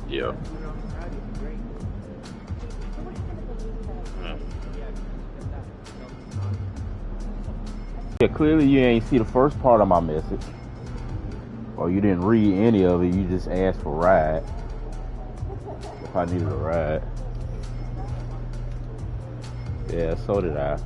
Yeah. Yeah, clearly you ain't see the first part of my message. Or you didn't read any of it, you just asked for a ride. If I needed a ride. Yeah, so did I.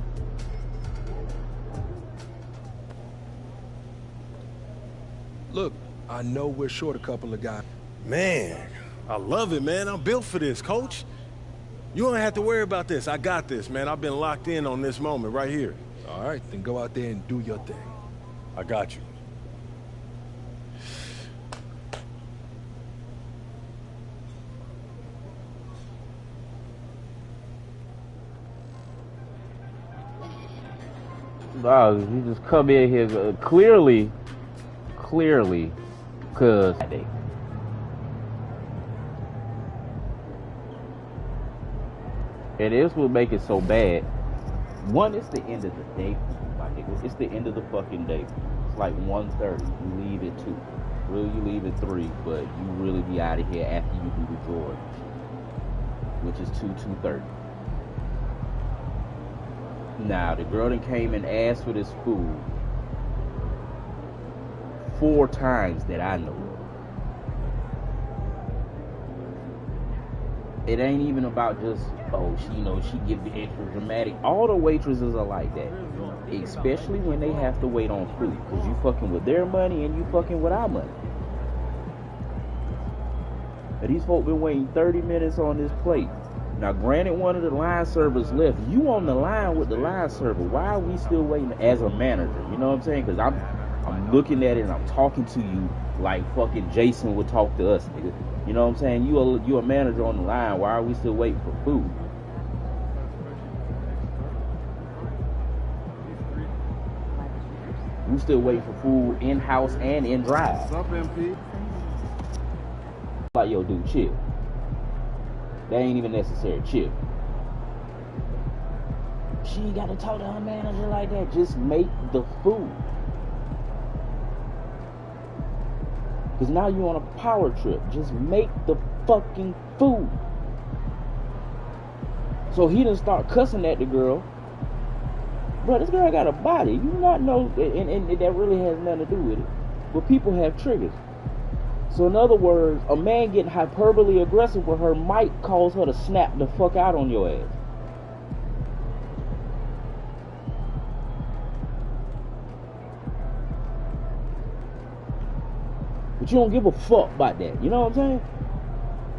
Look, I know we're short a couple of guys. Man, I love it, man. I'm built for this, coach. You don't have to worry about this. I got this, man. I've been locked in on this moment right here. All right, then go out there and do your thing. I got you. Wow, you just come in here clearly, cause and this will make it so bad. One, it's the end of the day. Like it's the end of the fucking day. It's like 1:30. You leave at 2. Really, you leave at 3, but you really be out of here after you do the drawers, which is 2:30. Now, the girl that came and asked for this food 4 times that I know. It ain't even about just, oh, she give the extra dramatic. All the waitresses are like that. Especially when they have to wait on food. Because you fucking with their money and you fucking with our money. And these folk been waiting 30 minutes on this plate. Now, granted, one of the line servers left. You on the line with the line server. Why are we still waiting as a manager? You know what I'm saying? Because I'm looking at it and I'm talking to you like fucking Jason would talk to us, nigga. You know what I'm saying? You a manager on the line. Why are we still waiting for food? We still waiting for food in-house and in drive. What's up, MP? Like, yo, dude, chill. That ain't even necessary. Chill. She ain't got to talk to her manager like that. Just make the food. Because now you on a power trip. Just make the fucking food. So he done start cussing at the girl. Bro, this girl got a body. You do not know, and that really has nothing to do with it. But people have triggers. So in other words, a man getting hyperbole aggressive with her might cause her to snap the fuck out on your ass. But you don't give a fuck about that. You know what I'm saying?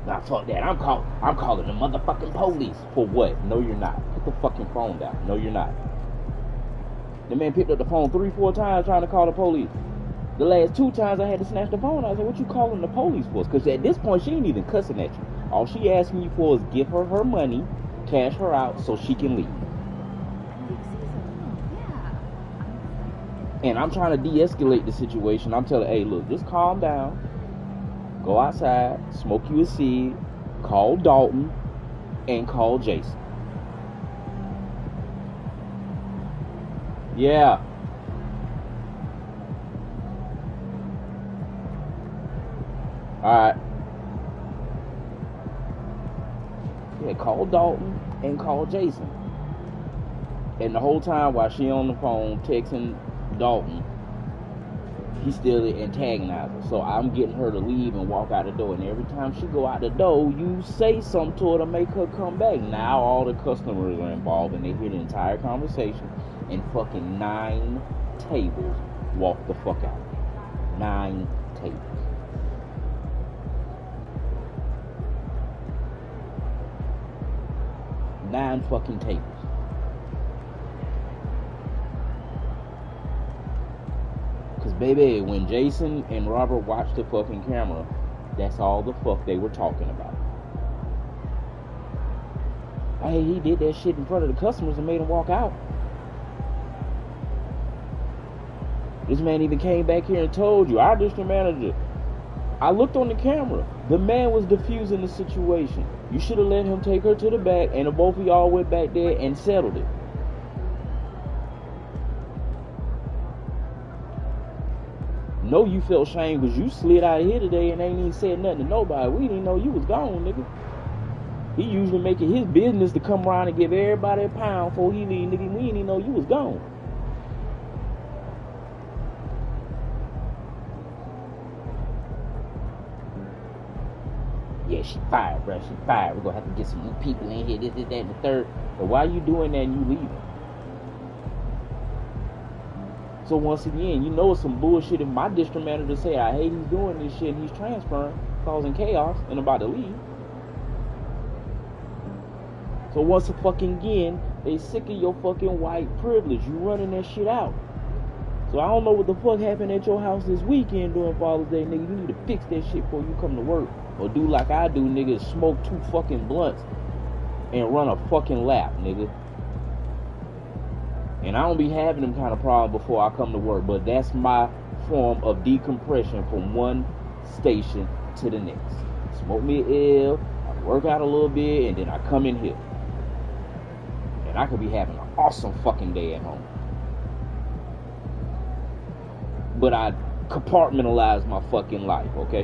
Nah, fuck that. I'm calling the motherfucking police. For what? No, you're not. Put the fucking phone down. No, you're not. The man picked up the phone 3-4 times trying to call the police. The last 2 times I had to snatch the phone. I was like, what you calling the police for? Because at this point, she ain't even cussing at you. All she asking you for is give her her money, cash her out so she can leave. And I'm trying to de-escalate the situation. I'm telling her, hey, look, just calm down. Go outside, smoke you a cig, call Dalton, and call Jason. Yeah. Alright. Yeah, call Dalton and call Jason. And the whole time while she on the phone texting Dalton, he's still antagonizing. So I'm getting her to leave and walk out the door. And every time she go out the door, you say something to her to make her come back. Now all the customers are involved and they hear the entire conversation. And fucking 9 tables walk the fuck out. 9 tables. Nine fucking tables. Cause baby, when Jason and Robert watched the fucking camera, that's all the fuck they were talking about. Hey, he did that shit in front of the customers and made them walk out. This man even came back here and told you, our district manager, I looked on the camera. The man was diffusing the situation. You should have let him take her to the back, and the both of y'all went back there and settled it. know you felt shame because you slid out of here today and ain't even said nothing to nobody. We didn't know you was gone, nigga. He usually make it his business to come around and give everybody a pound before he leave, nigga. We didn't even know you was gone. Yeah, she fired, bro. She fired. We're gonna have to get some new people in here. This, that, and the third. But why you doing that and you leaving? So once again, you know it's some bullshit if my district manager say, I hate he's doing this shit and he's transferring, causing chaos, and about to leave. So once again, they sick of your fucking white privilege. You running that shit out. So I don't know what the fuck happened at your house this weekend during Father's Day, nigga. You need to fix that shit before you come to work. Or do like I do, nigga, smoke 2 fucking blunts and run a fucking lap, nigga. And I don't be having them kind of problems before I come to work, but that's my form of decompression from one station to the next. Smoke me an L, I work out a little bit, and then I come in here. And I could be having an awesome fucking day at home. But I compartmentalize my fucking life, okay?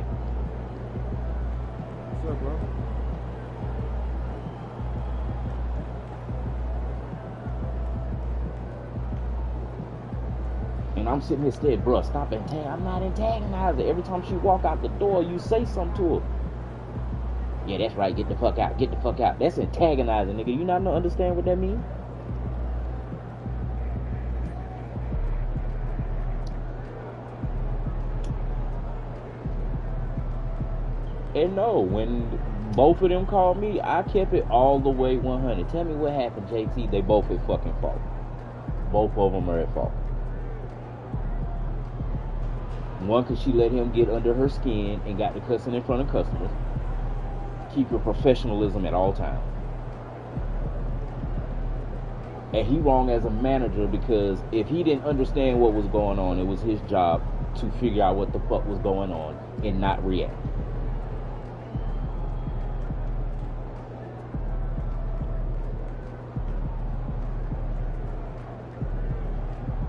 What's up, bro? And I'm sitting here saying, bro, stop it. Hey, I'm not antagonizing. Every time she walk out the door, you say something to her. Yeah, that's right. Get the fuck out. Get the fuck out. That's antagonizing, nigga. You not understand what that means? And no, when both of them called me, I kept it all the way 100. Tell me what happened, JT. They both at fucking fault. Both of them are at fault. One, because she let him get under her skin and got to cussing in front of customers. Keep your professionalism at all times. And he wrong as a manager because if he didn't understand what was going on, it was his job to figure out what the fuck was going on and not react.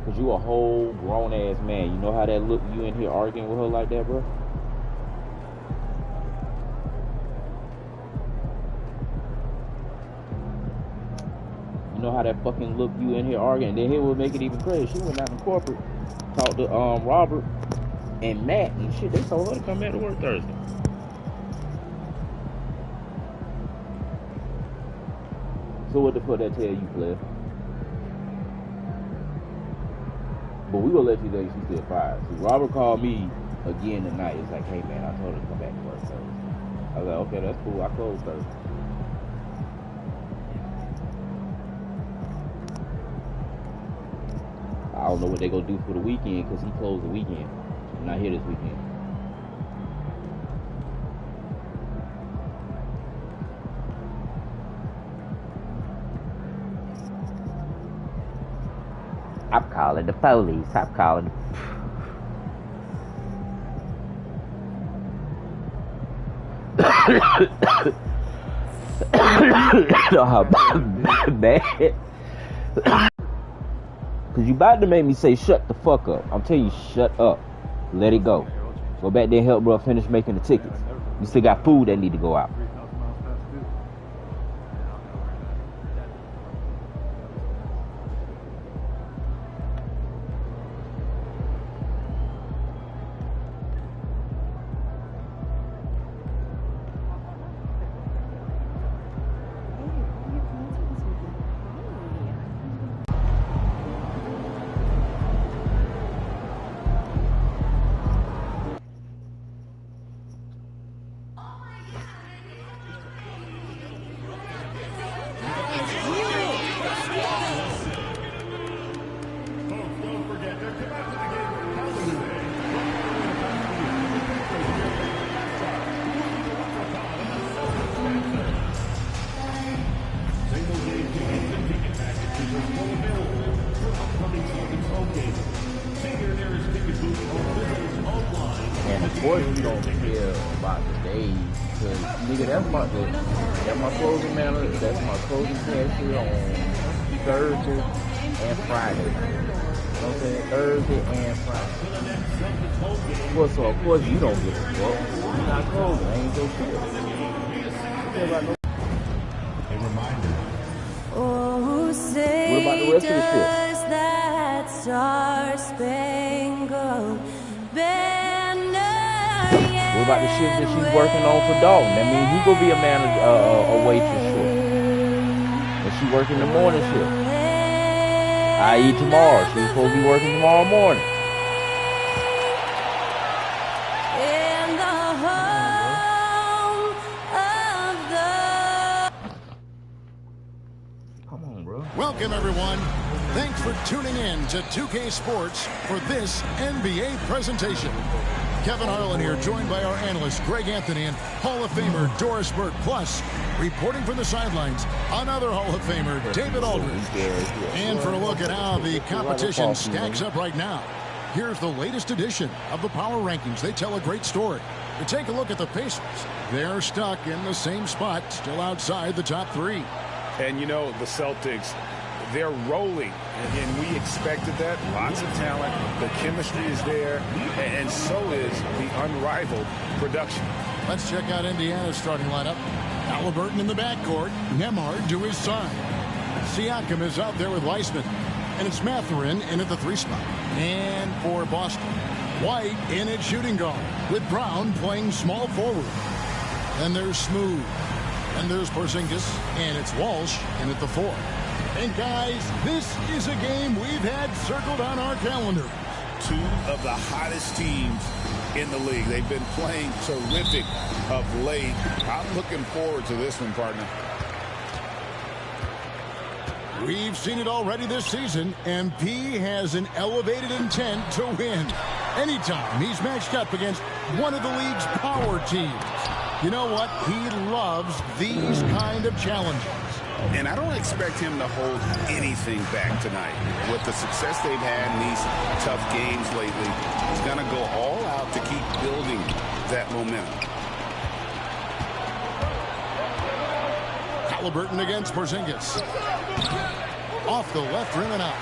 Cause you a whole grown ass man. You know how that look? You in here arguing with her like that, bro? You know how that fucking look? You in here arguing? Then here will make it even crazy. She went out in corporate, talked to Robert and Matt and shit. They told her to come back to work Thursday. So what the fuck that tell you, player? But we will let you know she's still fired. So Robert called me again tonight. It's like, hey man, I told her to come back to work Thursday. I was like, okay, that's cool. I closed Thursday. I don't know what they gonna do for the weekend because he closed the weekend. I'm not here this weekend. I'm calling the police. I'm calling. Oh, bad. Cause you about to make me say shut the fuck up. I'm telling you, shut up. Let it go. Go back there and help bro finish making the tickets. You still got food that need to go out. And of course you don't care about the days, cause nigga, that's my closing manager, that's my closing cashier on Thursday and Friday. You know what I'm saying? Thursday and Friday. Well, so of course you don't give a fuck. You're not closing. I ain't your shit. What about the rest of the shit? That star-spangled banner, What about the shift that she's working on for Dalton? That means he gonna be a man, a waitress shift. And she working the morning shift. I.e. tomorrow. She's supposed to be working tomorrow morning. in the home of the... Come on, bro. Welcome, everyone. Thanks for tuning in to 2K Sports for this NBA presentation. Kevin Harlan here, joined by our analyst Greg Anthony and Hall of Famer Doris Burke. Plus, reporting from the sidelines, another Hall of Famer, David Aldridge. And for a look at how the competition stacks up right now, here's the latest edition of the Power Rankings. They tell a great story. To take a look at the Pacers, they're stuck in the same spot, still outside the top three. And you know, the Celtics, they're rolling, and we expected that. Lots of talent, the chemistry is there, and so is the unrivaled production. Let's check out Indiana's starting lineup. Halliburton in the backcourt, Nembhard to his side. Siakam is out there with Weissman, and it's Mathurin in at the 3 spot. And for Boston, White in at shooting guard, with Brown playing small forward. Then there's Smooth, and there's Porzingis, and it's Walsh in at the 4. And guys, this is a game we've had circled on our calendar. Two of the hottest teams in the league. They've been playing terrific of late. I'm looking forward to this one, partner. We've seen it already this season. MP has an elevated intent to win. Anytime he's matched up against one of the league's power teams. You know what? He loves these kind of challenges. And I don't expect him to hold anything back tonight. With the success they've had in these tough games lately, he's going to go all out to keep building that momentum. Halliburton against Porzingis. Off the left rim and out.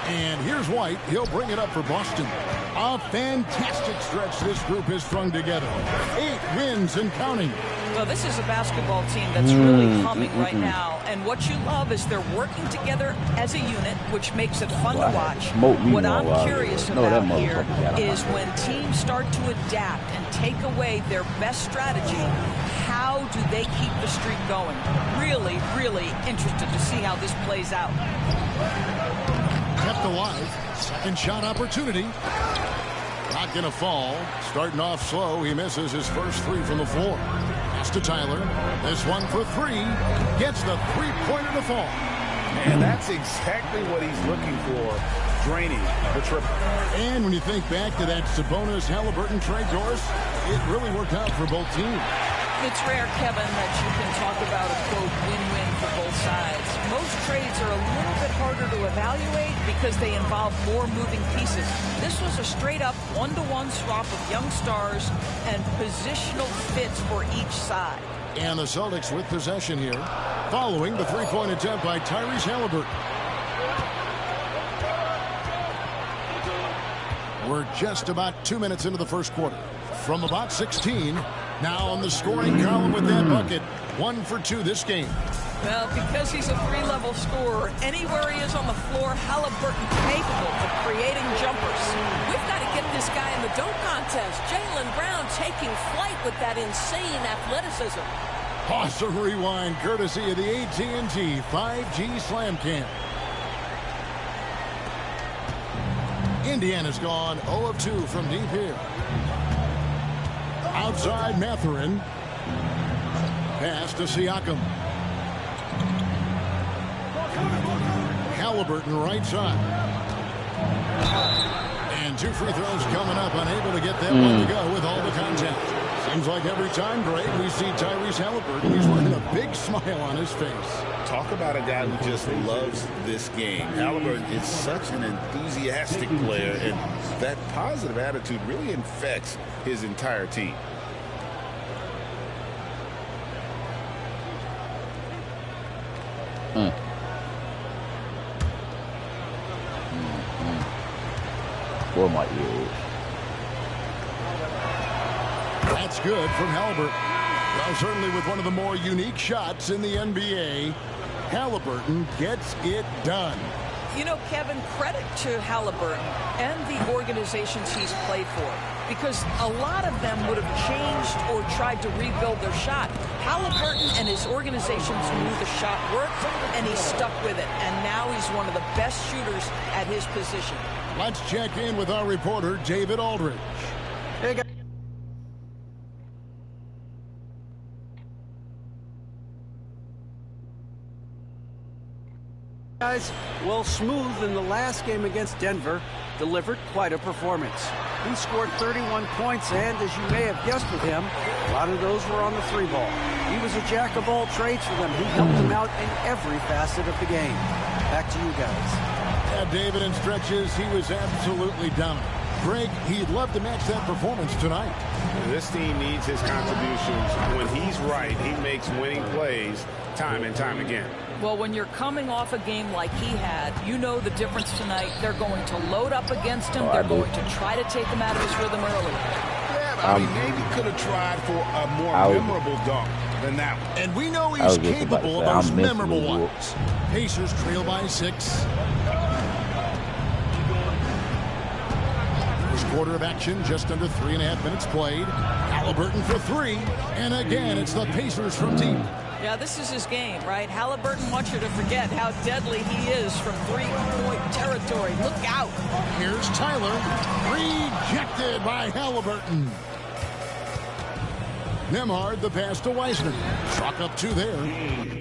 And here's White. He'll bring it up for Boston. A fantastic stretch this group has strung together. 8 wins and counting. Well, this is a basketball team that's really humming right now. And what you love is they're working together as a unit, which makes it fun to watch. What I'm curious about here is when teams start to adapt and take away their best strategy, how do they keep the streak going? Really, really interested to see how this plays out. Kept alive. Second shot opportunity. Not going to fall. Starting off slow. He misses his first 3 from the floor. Pass to Tyler. This one for 3. Gets the 3-pointer to fall. And that's exactly what he's looking for. Draining the triple. And when you think back to that Sabonis-Halliburton trade, Doris, it really worked out for both teams. It's rare, Kevin, that you can talk about a, quote, win-win for both sides. Most trades are a little bit harder to evaluate because they involve more moving pieces. This was a straight-up one-to-one swap of young stars and positional fits for each side. And the Celtics with possession here, following the 3-point attempt by Tyrese Halliburton. We're just about 2 minutes into the first quarter. From about 16, now on the scoring column with that bucket. 1 for 2 this game. Well, because he's a 3-level scorer, anywhere he is on the floor, Halliburton capable of creating jumpers. We've got to get this guy in the dunk contest. Jaylen Brown taking flight with that insane athleticism. Awesome rewind courtesy of the AT&T 5G Slam Cam. Indiana's gone 0 of 2 from deep here. Outside Mathurin. Pass to Siakam. Halliburton right side. And 2 free throws coming up. Unable to get that one to go with all the contact. Seems like every time, Greg, we see Tyrese Halliburton, he's wearing a big smile on his face. Talk about a guy who just loves this game. Halliburton is such an enthusiastic player, and that positive attitude really infects his entire team. For my ears. That's good from Halliburton. Well, certainly with one of the more unique shots in the NBA, Halliburton gets it done. You know, Kevin, credit to Halliburton and the organizations he's played for, because a lot of them would have changed or tried to rebuild their shot. Halliburton and his organizations knew the shot worked, and he stuck with it. And now he's one of the best shooters at his position. Let's check in with our reporter, David Aldridge. Hey, guys. Well, Smooth in the last game against Denver delivered quite a performance. He scored 31 points, and as you may have guessed with him, a lot of those were on the 3-ball. He was a jack of all trades for them. He helped them out in every facet of the game. Back to you guys. Yeah, David, in stretches, he was absolutely dominant. Greg, he'd love to match that performance tonight. This team needs his contributions. When he's right, he makes winning plays time and time again. Well, when you're coming off a game like he had, you know the difference tonight. They're going to load up against him. They're going to try to take him out of his rhythm early. Yeah, but I mean, maybe could have tried for a more memorable dunk than that one. And we know he's capable of those memorable ones. Pacers trail by 6. First quarter of action, just under 3.5 minutes played. Halliburton for 3. And again, it's the Pacers from deep. Yeah, this is his game, right? Halliburton wants you to forget how deadly he is from three-point territory. Look out. Here's Tyler. Rejected by Halliburton. Nembhard, the pass to Wiseman. Chalk up 2 there.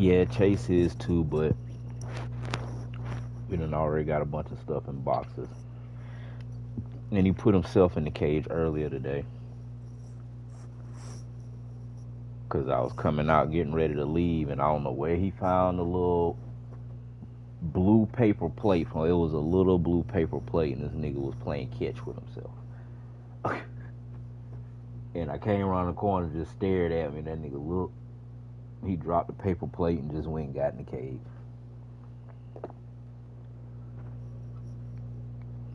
Yeah, Chase is too, but we done already got a bunch of stuff in boxes. And he put himself in the cage earlier today. Because I was coming out getting ready to leave, and I don't know where he found a little blue paper plate from. It was a little blue paper plate, and this nigga was playing catch with himself. And I came around the corner and just stared at me, and that nigga looked. He dropped the paper plate and just went and got in the cage.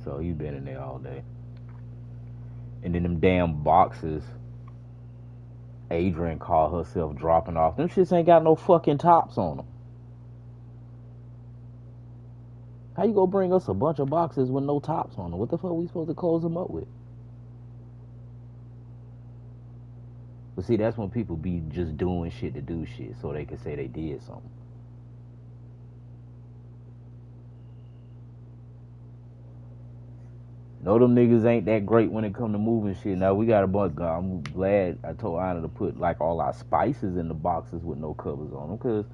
So he's been in there all day. And then them damn boxes, Adrian called herself dropping off. Them shits ain't got no fucking tops on them. How you gonna bring us a bunch of boxes with no tops on them? What the fuck are we supposed to close them up with? But see, that's when people be just doing shit to do shit so they can say they did something. No, them niggas ain't that great when it come to moving shit. Now, we got a bunch. I'm glad I told Anna to put, like, all our spices in the boxes with no covers on them, because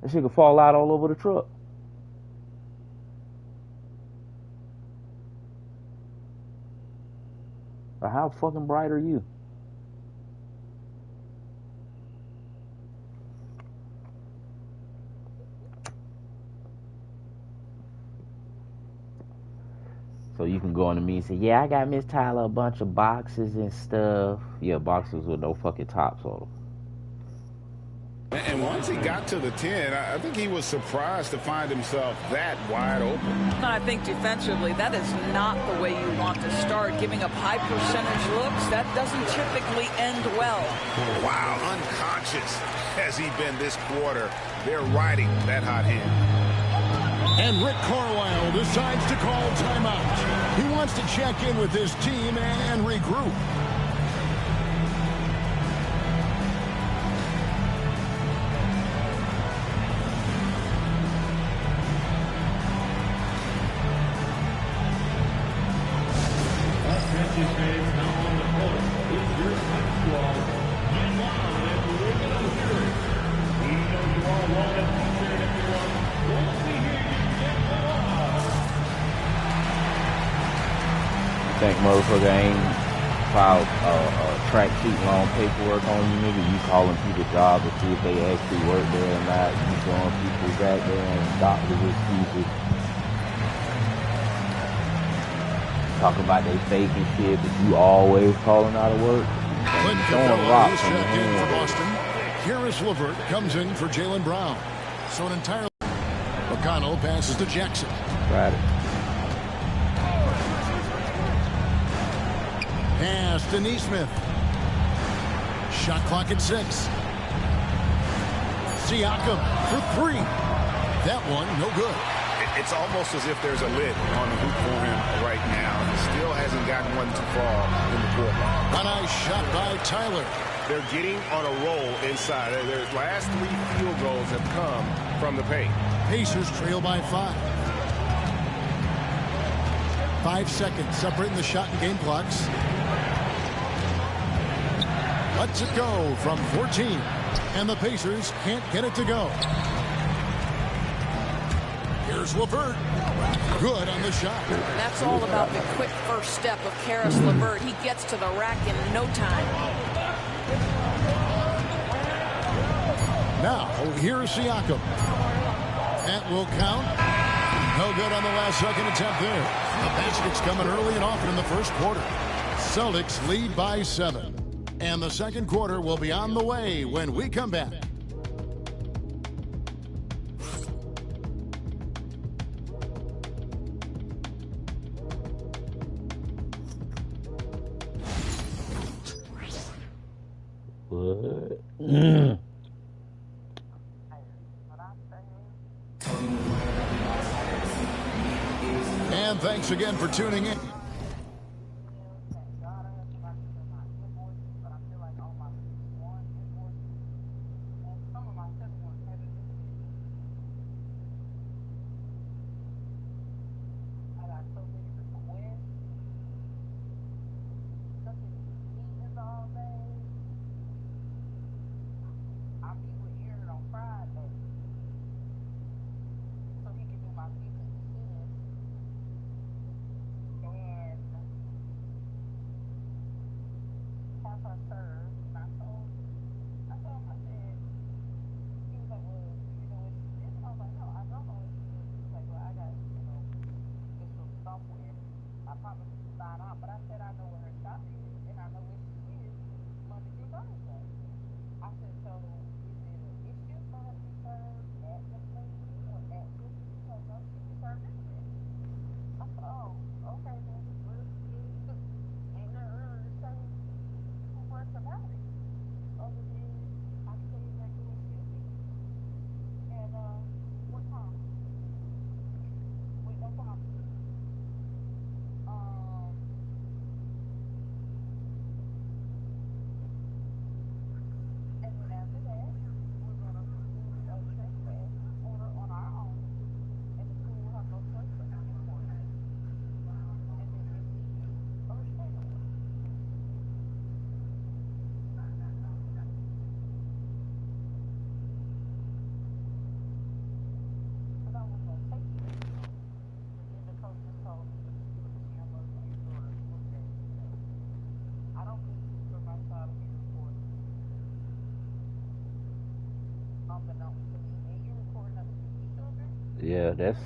that shit could fall out all over the truck. But how fucking bright are you? So you can go on to me and say, yeah, I got Miss Tyler a bunch of boxes and stuff. Yeah, boxes with no fucking tops on them. And once he got to the 10, I think he was surprised to find himself that wide open. I think defensively, that is not the way you want to start. Giving up high percentage looks, that doesn't typically end well. Wow, unconscious has he been this quarter. They're riding that hot hand. And Rick Carlisle decides to call timeout. He wants to check in with his team and regroup. think motherfucker ain't filed track sheet long paperwork on you, nigga? You calling people jobs to see if they actually work there or not. You throwing people back there and doctors excuses. Talking about they fake and shit, but you always calling out of work. Clint Capella is checked in for Boston. Karis LeVert comes in for Jaylen Brown. So an entirely... McConnell passes to Jackson. Got it. Pass to Neesmith. Shot clock at 6. Siakam for 3. That one, no good. It's almost as if there's a lid on the hoop for him right now. He still hasn't gotten one too far in the court. A nice shot by Tyler. They're getting on a roll inside. Their last 3 field goals have come from the paint. Pacers trail by 5. 5 seconds separating the shot and game clocks. Lets it go from 14. And the Pacers can't get it to go. Here's LeVert. Good on the shot. That's all about the quick first step of Karis LeVert. He gets to the rack in no time. Now, here's Siakam. That will count. No good on the last second attempt there. The basket's coming early and often in the first quarter. Celtics lead by 7. And the second quarter will be on the way when we come back. What? And thanks again for tuning in. Yeah, that's...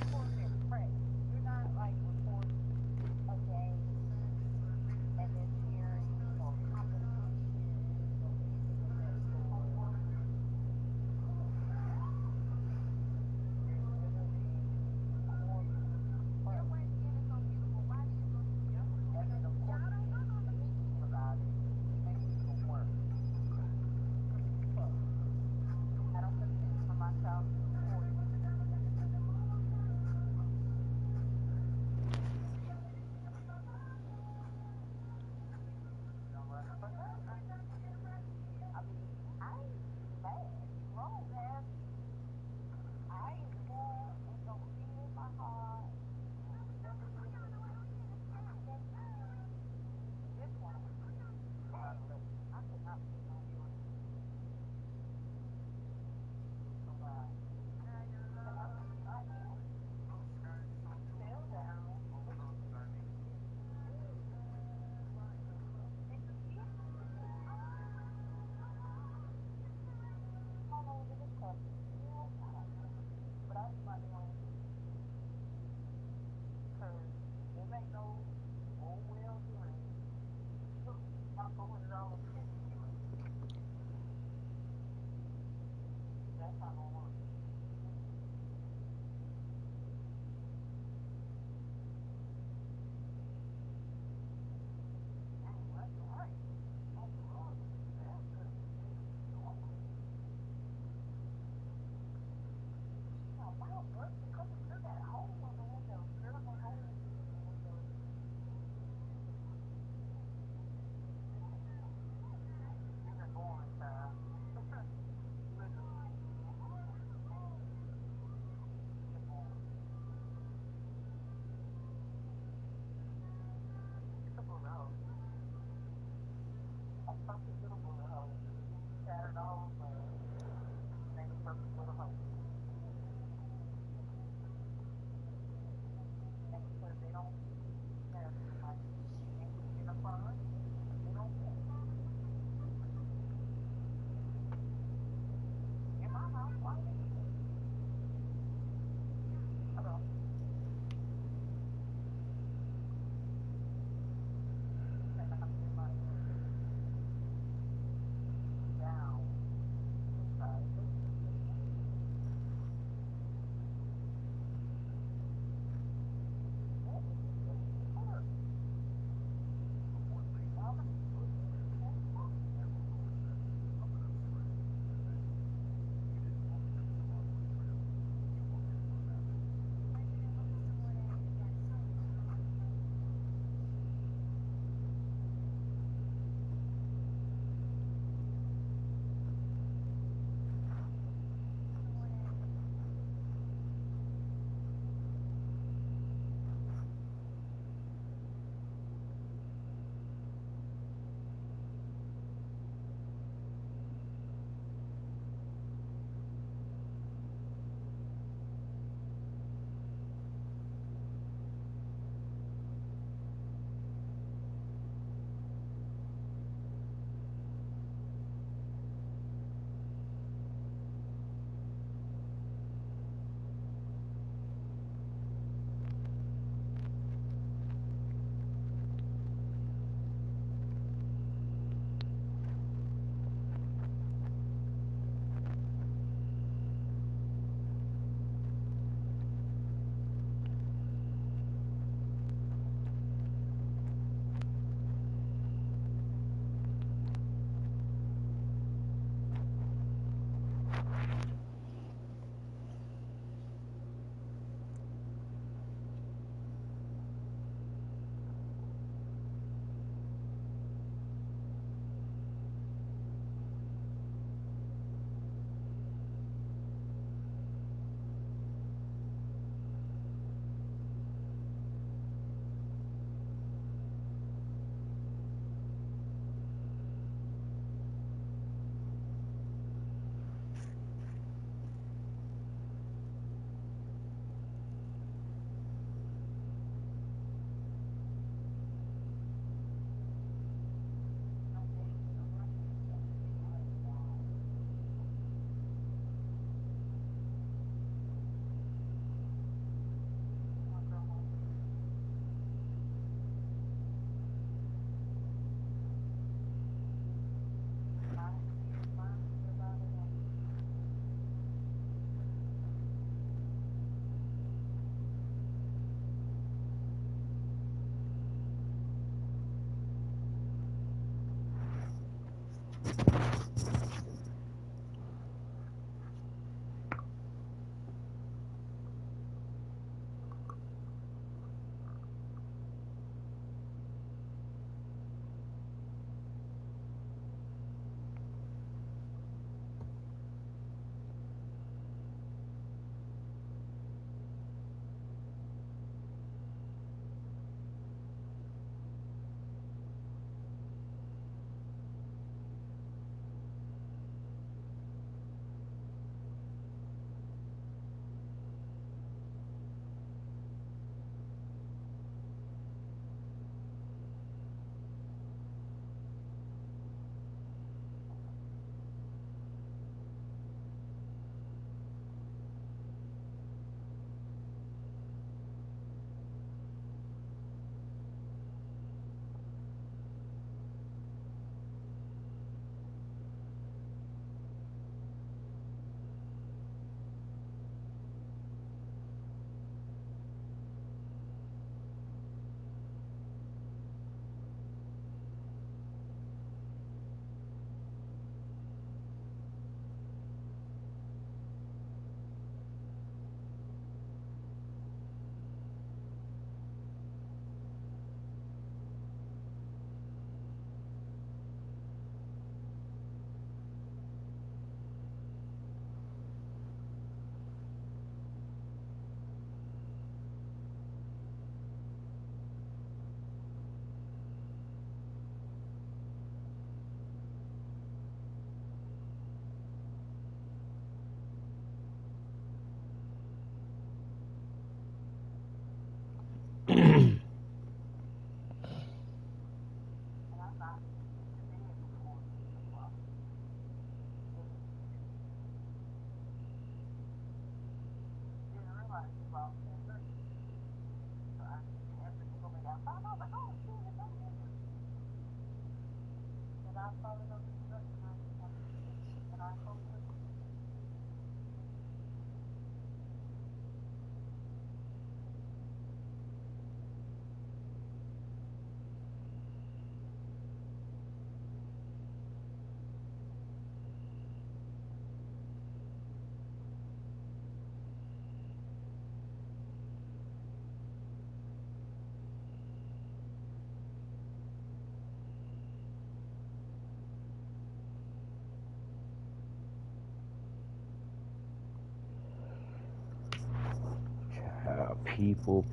People.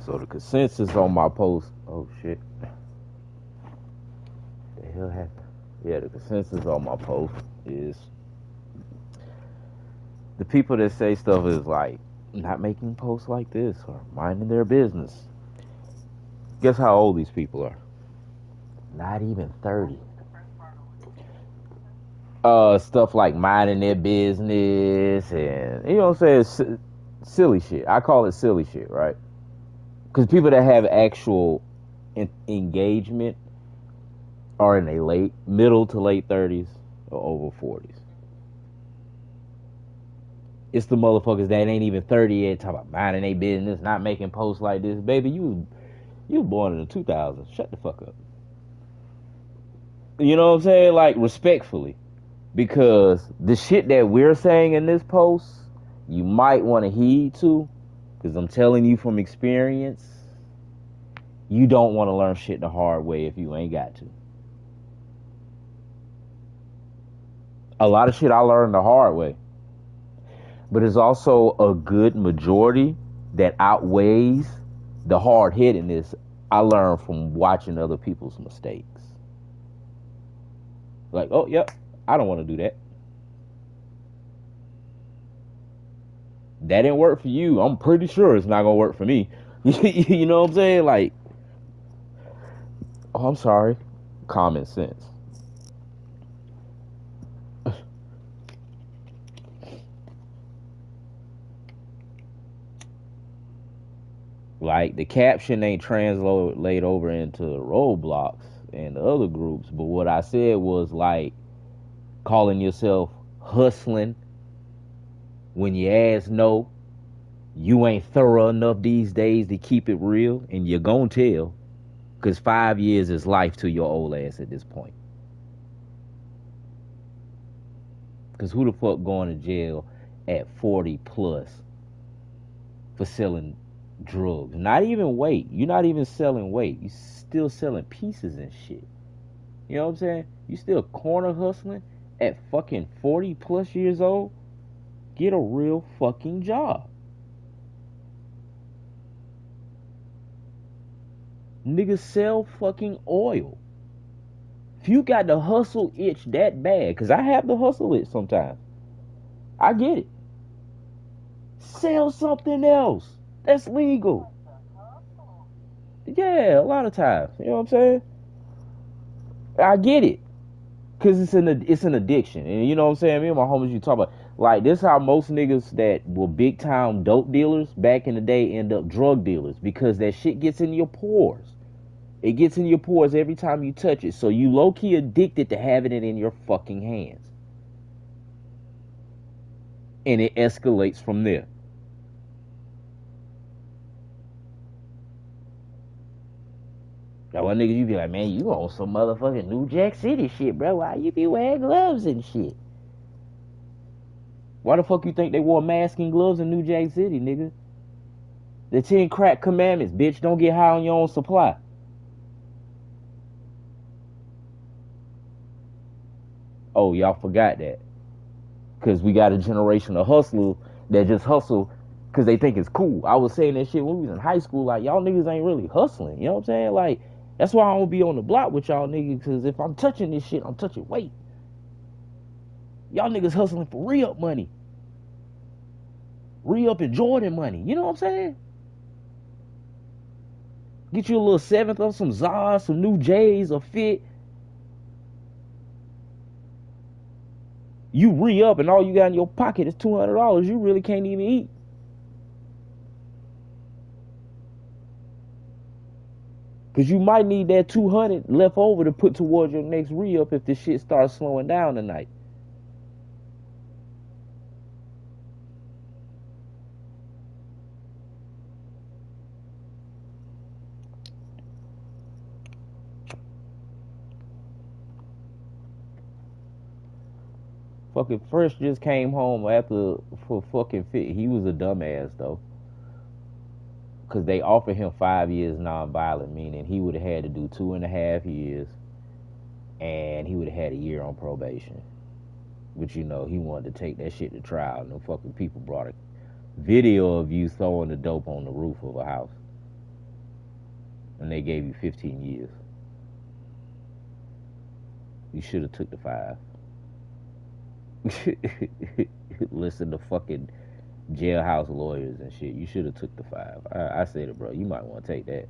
So the consensus on my post. Oh shit. The hell happened? Yeah, the consensus on my post is the people that say stuff is like not making posts like this or minding their business. Guess how old these people are? Not even 30. Stuff like minding their business and, you know what I'm saying, silly shit. I call it silly shit, right? Because people that have actual engagement are in their middle to late 30s or over 40s. It's the motherfuckers that ain't even 30 yet talking about minding their business, not making posts like this. Baby, you were born in the 2000s. Shut the fuck up. You know what I'm saying? Like, respectfully. Because the shit that we're saying in this post, you might want to heed to. Because I'm telling you from experience, you don't want to learn shit the hard way if you ain't got to. A lot of shit I learned the hard way. But there's also a good majority that outweighs the hard-hittedness I learned from watching other people's mistakes. Like, oh, yep, I don't want to do that. That didn't work for you. I'm pretty sure it's not going to work for me. You know what I'm saying? Like, oh, I'm sorry. Common sense. Like, the caption ain't translate over into Roblox and the other groups, but what I said was, like, calling yourself hustling when your ass know you ain't thorough enough these days to keep it real, and you're gonna tell, because 5 years is life to your old ass at this point. Because who the fuck going to jail at 40 plus for selling drugs? Not even weight. You're not even selling weight. You still selling pieces and shit. You know what I'm saying? You still corner hustling at fucking 40 plus years old? Get a real fucking job. Niggas sell fucking oil. If you got the hustle itch that bad, because I have the hustle itch sometimes, I get it. Sell something else that's legal. Yeah, a lot of times. You know what I'm saying? I get it. Because it's an addiction. And you know what I'm saying? Me and my homies, you talk about, like, this is how most niggas that were big time dope dealers back in the day end up drug dealers. Because that shit gets in your pores. It gets in your pores every time you touch it. So you low-key addicted to having it in your fucking hands. And it escalates from there. Now, one nigga, you be like, man, you on some motherfucking New Jack City shit, bro. Why you be wearing gloves and shit? Why the fuck you think they wore masks and gloves in New Jack City, nigga? The 10 crack commandments, bitch. Don't get high on your own supply. Oh, y'all forgot that. Because we got a generation of hustlers that just hustle Because they think it's cool. I was saying that shit when we was in high school. Like, y'all niggas ain't really hustling. You know what I'm saying? Like, that's why I don't be on the block with y'all niggas. Because if I'm touching this shit, I'm touching weight. Y'all niggas hustling for re-up money. Re-up and Jordan money. You know what I'm saying? Get you a little 7th of some Zars, some new J's, a fit. You re-up and all you got in your pocket is $200. You really can't even eat. Because you might need that 200 left over to put towards your next re-up if the shit starts slowing down tonight. Fucking Fresh just came home after for fucking fit. He was a dumbass though. Because they offered him 5 years non-violent, meaning he would have had to do 2.5 years and he would have had a year on probation. But you know, he wanted to take that shit to trial, and them fucking people brought a video of you throwing the dope on the roof of a house. And they gave you 15 years. You should have took the 5. Listen to fucking jailhouse lawyers and shit. You should have took the 5. I said it, bro. You might want to take that.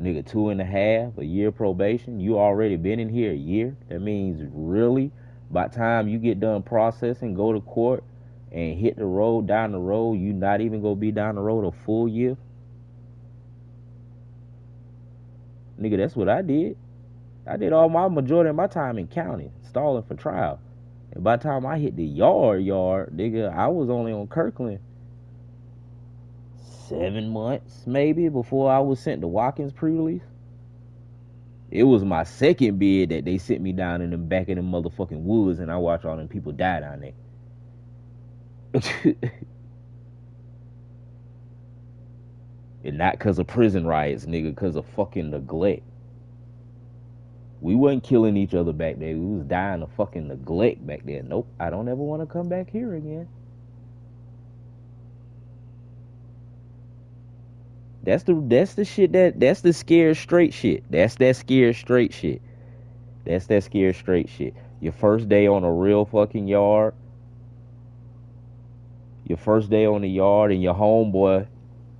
Nigga, 2.5, a year probation. You already been in here a year. That means really, by the time you get done processing, go to court, and hit the road, down the road, you not even gonna be down the road a full year. Nigga, that's what I did. I did all my majority of my time in county, stalling for trial. And by the time I hit the yard, nigga, I was only on Kirkland 7 months, maybe, before I was sent to Watkins pre-release. It was my second bid that they sent me down in the back of them motherfucking woods, and I watched all them people die down there. And not because of prison riots, nigga, because of fucking neglect. We wasn't killing each other back there. We was dying of fucking neglect back there. Nope, I don't ever want to come back here again. That's the shit that's the scared straight shit. That's that scared straight shit. That's that scared straight shit. Your first day on a real fucking yard. Your first day on the yard and your homeboy,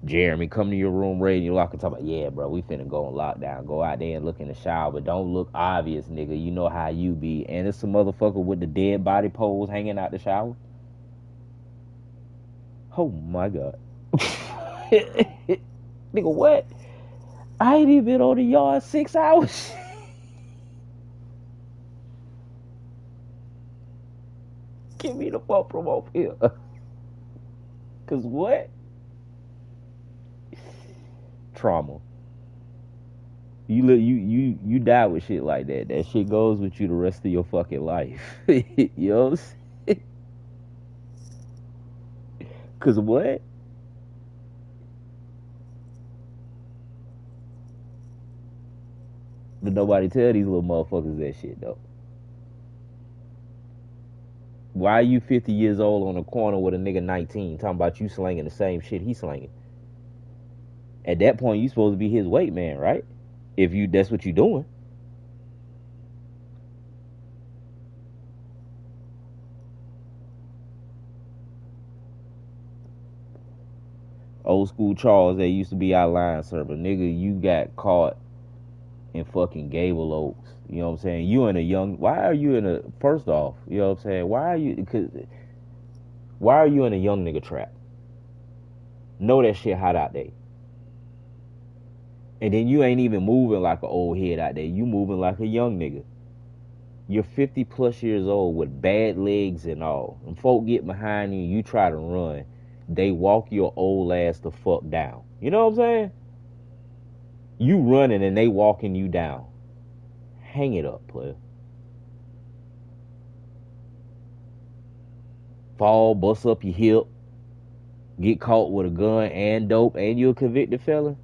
Jeremy, come to your room ready and you lock and talk about, yeah, bro, we finna go on lockdown. Go out there and look in the shower, but don't look obvious, nigga. You know how you be. And it's a motherfucker with the dead body pose hanging out the shower. Oh my God. Nigga, what? I ain't even been on the yard 6 hours. Get me the fuck from off here. Cause what? Trauma. You die with shit like that. That shit goes with you the rest of your fucking life. You know what I'm saying? Cause what? But nobody tell these little motherfuckers that shit though. Why are you 50 years old on the corner with a nigga 19 talking about you slinging the same shit he slinging? At that point, you supposed to be his weight man, right? If that's what you doing. Old school Charles that used to be our line server. Nigga, you got caught in fucking Gable Oaks. You know what I'm saying? You in a young... Why are you in a... First off, you know what I'm saying? Why are you in a young nigga trap? Know that shit hot out there. And then you ain't even moving like an old head out there. You moving like a young nigga. You're 50 plus years old with bad legs and all. And folk get behind you, you try to run. They walk your old ass the fuck down. You know what I'm saying? You running and they walking you down. Hang it up, player. Fall, bust up your hip. Get caught with a gun and dope and you a convicted felon.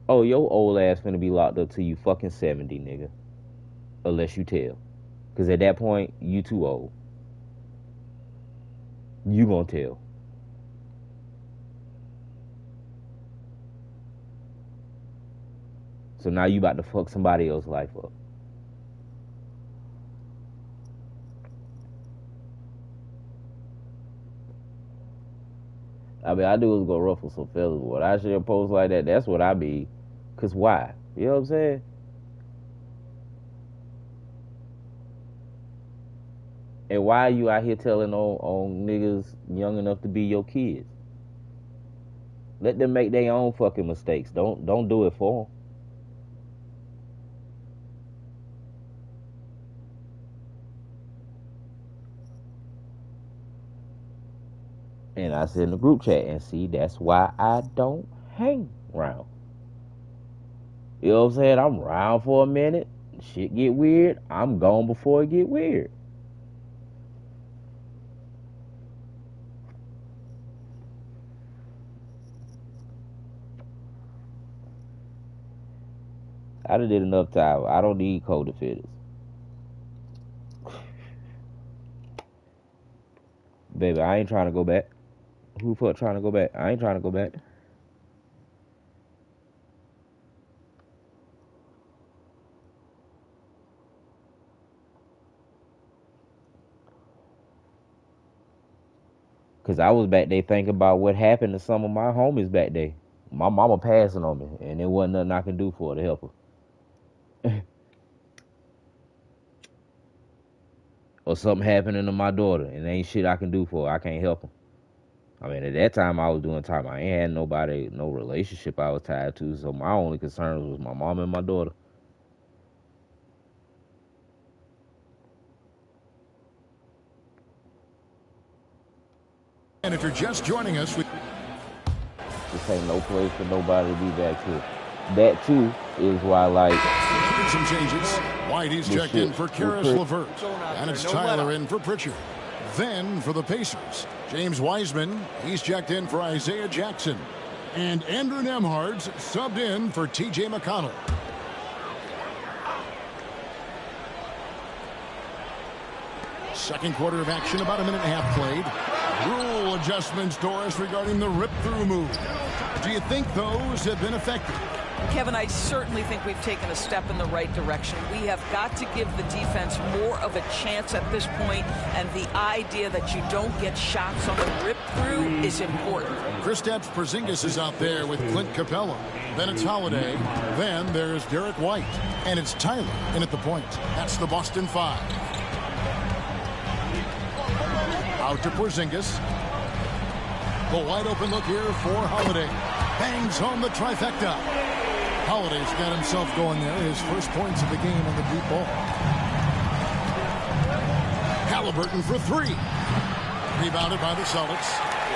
Oh, your old ass finna be locked up till you fucking 70, nigga. Unless you tell. Because at that point, you too old. You gonna tell. So now you about to fuck somebody else's life up. I mean, I knew it was gonna ruffle some feathers. When I share a post like that, that's what I mean. Cause why? You know what I'm saying? And why are you out here telling on niggas young enough to be your kids? Let them make their own fucking mistakes. Don't do it for them. And I said in the group chat, and see, that's why I don't hang around. You know what I'm saying? I'm around for a minute. Shit get weird. I'm gone before it get weird. I done did enough time. I don't need co-defenders. Baby, I ain't trying to go back. Who the fuck trying to go back? I ain't trying to go back. Cause I was back there thinking about what happened to some of my homies back there. My mama passing on me, and there wasn't nothing I can do for her to help her. Or something happening to my daughter, and there ain't shit I can do for her. I can't help her. I mean, at that time, I was doing time. I ain't had nobody, no relationship I was tied to, so my only concerns was my mom and my daughter. And if you're just joining us, this ain't no place for nobody to be back here. That, too, is why, like... some changes. Whitey's checked in for Karis LeVert. And it's Tyler in for Pritchard. Then for the Pacers, James Wiseman, he's checked in for Isaiah Jackson. And Andrew Nembhard's subbed in for T.J. McConnell. Second quarter of action, about a minute and a half played. Rule adjustments, Doris, regarding the rip-through move. Do you think those have been effective? Kevin, I certainly think we've taken a step in the right direction. We have got to give the defense more of a chance at this point, and the idea that you don't get shots on the rip-through is important. Kristaps Porzingis is out there with Clint Capella. Then it's Holiday. Then there's Derek White. And it's Tyler in at the point. That's the Boston Five. Out to Porzingis. The wide open look here for Holiday. Bangs home the trifecta. Holiday's got himself going there. His first points of the game on the deep ball. Halliburton for three. Rebounded by the Celtics.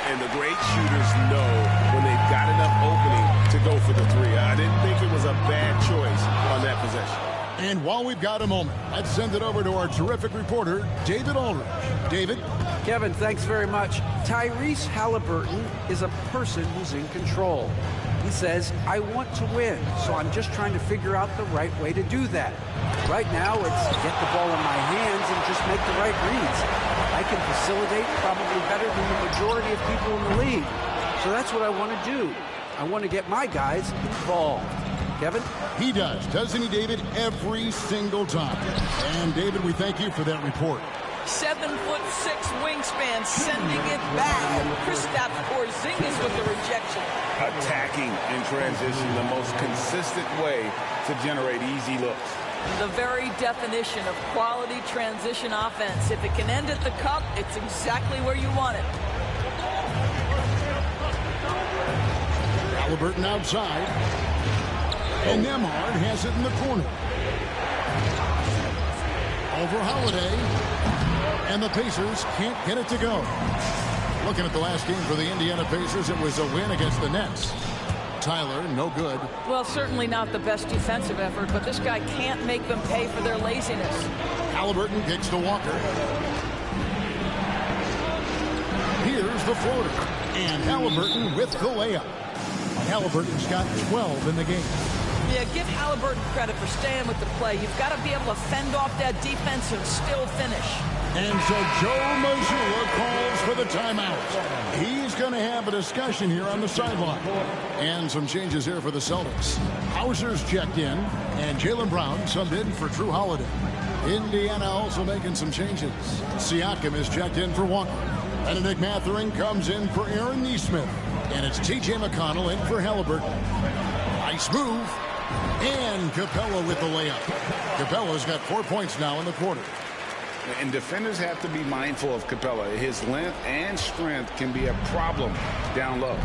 And the great shooters know when they've got enough opening to go for the three. I didn't think it was a bad choice on that possession. And while we've got a moment, let's send it over to our terrific reporter, David Aldridge. David? Kevin, thanks very much. Tyrese Halliburton is a person who's in control. He says, I want to win, so I'm just trying to figure out the right way to do that. Right now, it's get the ball in my hands and just make the right reads. I can facilitate probably better than the majority of people in the league. So that's what I want to do. I want to get my guys involved. Kevin? He does, doesn't he, David? Every single time. And, David, we thank you for that report. 7'6" wingspan, sending it back. Kristaps Porzingis with the rejection. Attacking in transition, the most consistent way to generate easy looks. The very definition of quality transition offense. If it can end at the cup, it's exactly where you want it. Halliburton outside. And Nembhard has it in the corner. Over Holiday. And the Pacers can't get it to go. Looking at the last game for the Indiana Pacers, it was a win against the Nets. Tyler, no good. Well, certainly not the best defensive effort, but this guy can't make them pay for their laziness. Halliburton kicks to Walker. Here's the floater. And Halliburton with the layup. Halliburton's got 12 in the game. Yeah, give Halliburton credit for staying with the play. You've got to be able to fend off that defense and still finish. And so Joe Mazzulla calls for the timeout. He's going to have a discussion here on the sideline. And some changes here for the Celtics. Hauser's checked in, and Jaylen Brown subbed in for Drew Holiday. Indiana also making some changes. Siakam is checked in for Walker. Benedict Mathurin comes in for Aaron Nesmith. And it's T.J. McConnell in for Halliburton. Nice move. And Capella with the layup. Capella's got 4 points now in the quarter. And defenders have to be mindful of Capella. His length and strength can be a problem down low.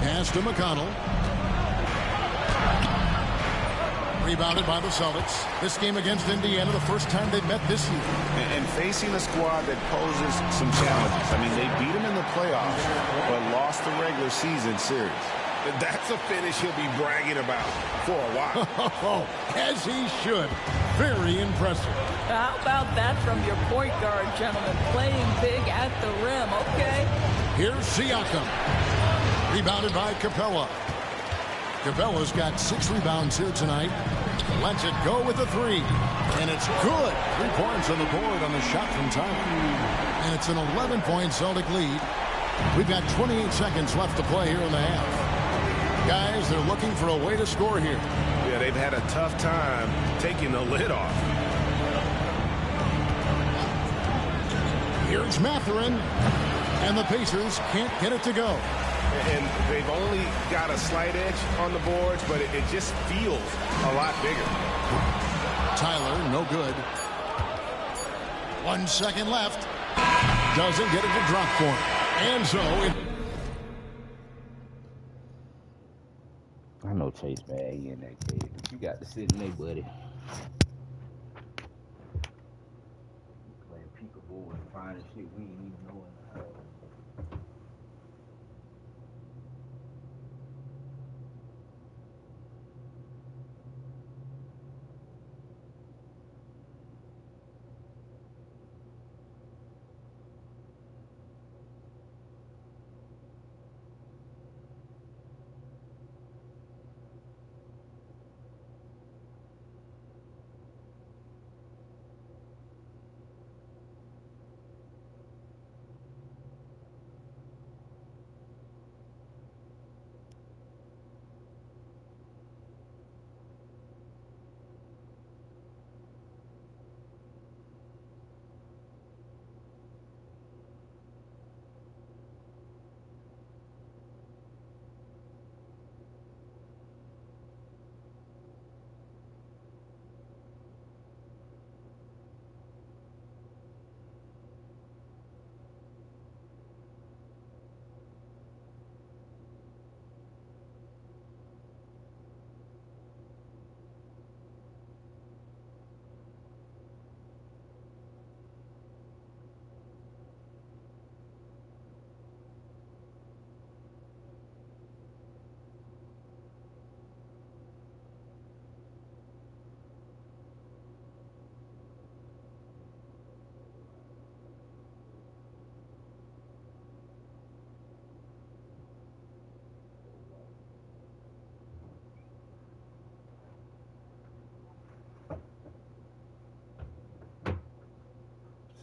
Pass to McConnell. Rebounded by the Celtics. This game against Indiana, the first time they've met this year. And facing a squad that poses some challenges. I mean, they beat them in the playoffs, but lost the regular season series. That's a finish he'll be bragging about for a while. As he should. Very impressive. How about that from your point guard, gentlemen? Playing big at the rim, okay? Here's Siakam. Rebounded by Capella. Capella's got 6 rebounds here tonight. Lets it go with the 3. And it's good. 3 points on the board on the shot from Tyler. And it's an 11-point Celtic lead. We've got 28 seconds left to play here in the half. Guys, they're looking for a way to score here. Yeah, they've had a tough time taking the lid off. Here's Mathurin. And the Pacers can't get it to go. And they've only got a slight edge on the boards, but it just feels a lot bigger. Tyler, no good. 1 second left. Doesn't get it to drop for him. And so I know Chase Bag in that case. You got to sit in there, buddy. Playing peekaboo and finding shit we ain't even know in the house.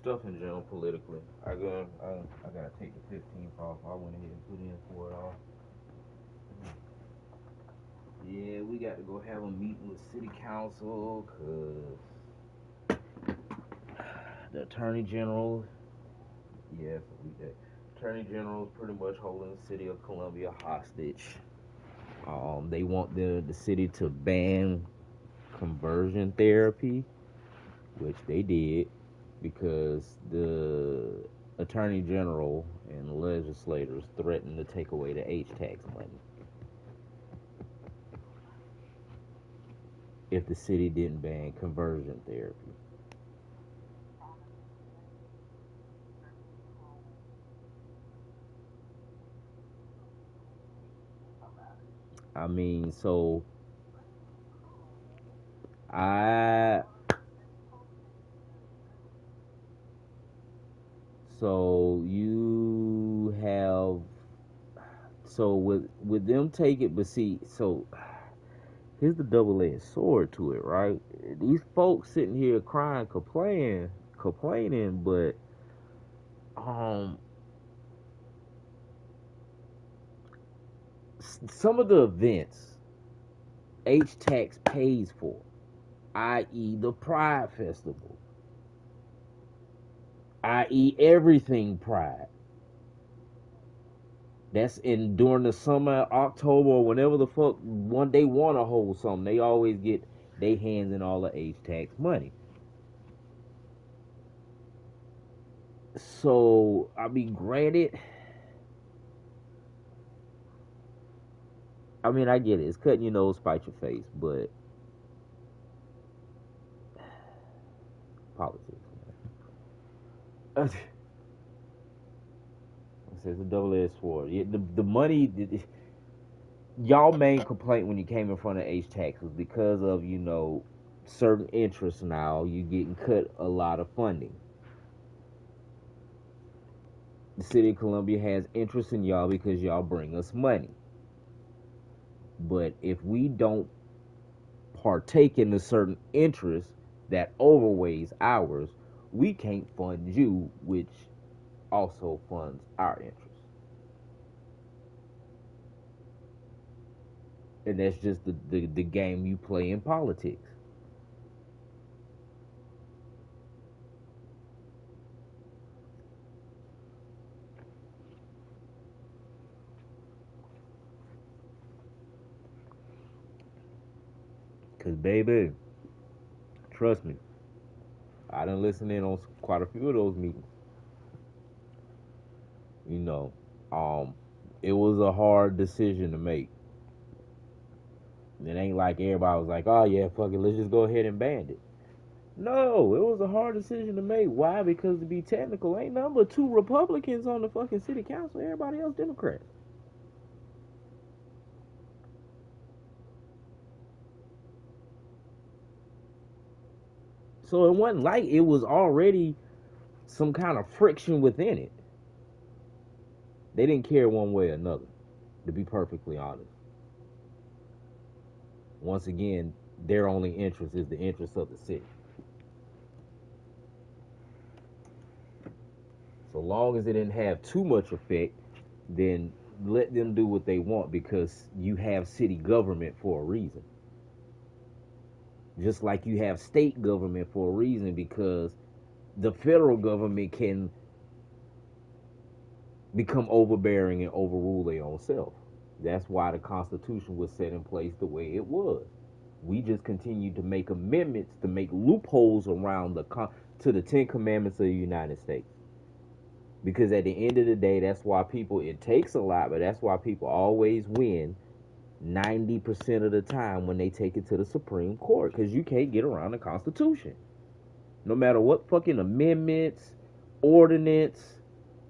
Stuff in general politically. I gotta take the 15th off. I went ahead and put in for it all. Yeah, we got to go have a meeting with city council because the attorney general, attorney general is pretty much holding the city of Columbia hostage. They want the city to ban conversion therapy, which they did, because the attorney general and legislators threatened to take away the H-tax money if the city didn't ban conversion therapy. I mean, so you have, so with them take it, but see, so here's the double-edged sword to it, right? These folks sitting here crying, complaining, but some of the events H-Tax pays for, i.e. the Pride Festival, i.e. everything Pride. That's in during the summer, October, or whenever the fuck one they want to hold something. They always get they hands in all the H-Tax money. So, I mean, granted, I mean, I get it. It's cutting your nose, spite your face, but politics, man. It's a double-edged sword. The money, y'all main complaint when you came in front of H-Tax was because of, certain interests now, you getting cut a lot of funding. The city of Columbia has interest in y'all because y'all bring us money. But if we don't partake in a certain interest that overweighs ours, we can't fund you, which also funds our interest. And that's just the game you play in politics. Cause baby, trust me, I done listened in on quite a few of those meetings. It was a hard decision to make. It ain't like everybody was like, oh yeah, fuck it, let's just go ahead and ban it. No, it was a hard decision to make. Why? Because to be technical, ain't nothing but 2 Republicans on the fucking city council. Everybody else Democrats. So it wasn't like it was already some kind of friction within it. They didn't care one way or another, to be perfectly honest. Once again, their only interest is the interest of the city. So long as it didn't have too much effect, then let them do what they want because you have city government for a reason. Just like you have state government for a reason because the federal government can become overbearing and overrule their own self. That's why the Constitution was set in place the way it was. We just continued to make amendments to make loopholes around to the 10 Commandments of the United States. Because at the end of the day, that's why it takes a lot, but that's why people always win 90% of the time when they take it to the Supreme Court. Because you can't get around the Constitution. No matter what fucking amendments, ordinance,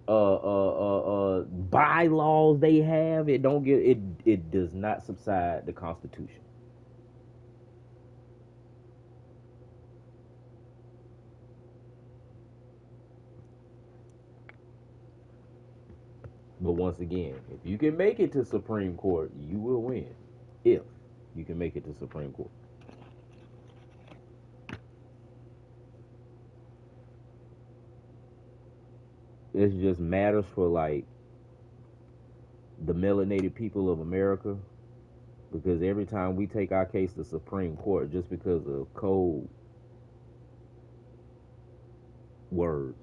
bylaws they have, it does not subside the Constitution. But once again, if you can make it to Supreme Court, you will win. If you can make it to Supreme Court. It just matters for like the melanated people of America, because every time we take our case to Supreme Court, just because of code words,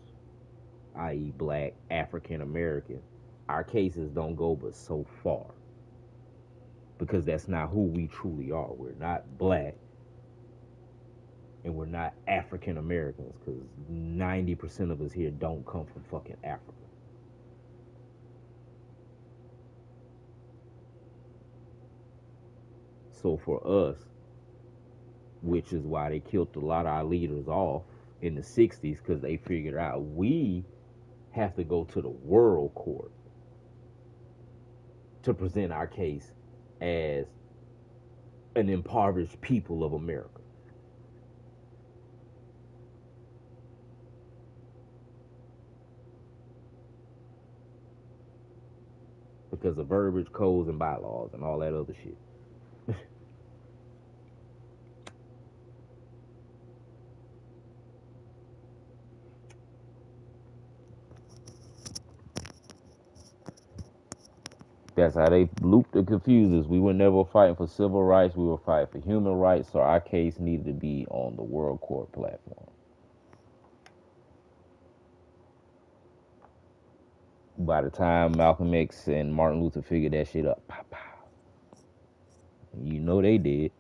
i.e. black, African American, our cases don't go but so far. Because that's not who we truly are. We're not black. And we're not African Americans. Because 90% of us here don't come from fucking Africa. So for us, which is why they killed a lot of our leaders off in the 60s, because they figured out we have to go to the world court to present our case as an impoverished people of America. Because of verbiage, codes, and bylaws and all that other shit. That's how they looped and confused us. We were never fighting for civil rights. We were fighting for human rights, so our case needed to be on the World Court platform. By the time Malcolm X and Martin Luther figured that shit up, pow, pow. You know they did.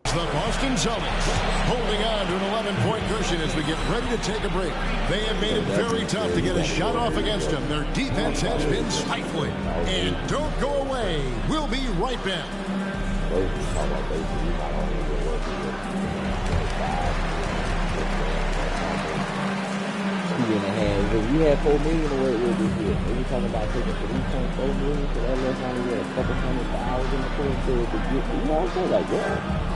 The Boston Celtics holding on to an 11-point cushion as we get ready to take a break. They have made it very tough to get a shot off against them. Their defense has been stifling. And don't go away. We'll be right back. 2.5. You had $4 million to work with this year. Maybe talking about taking $3.4 million for that less only a couple $100,000 in the course to get. You know what I'm saying? Like, yeah.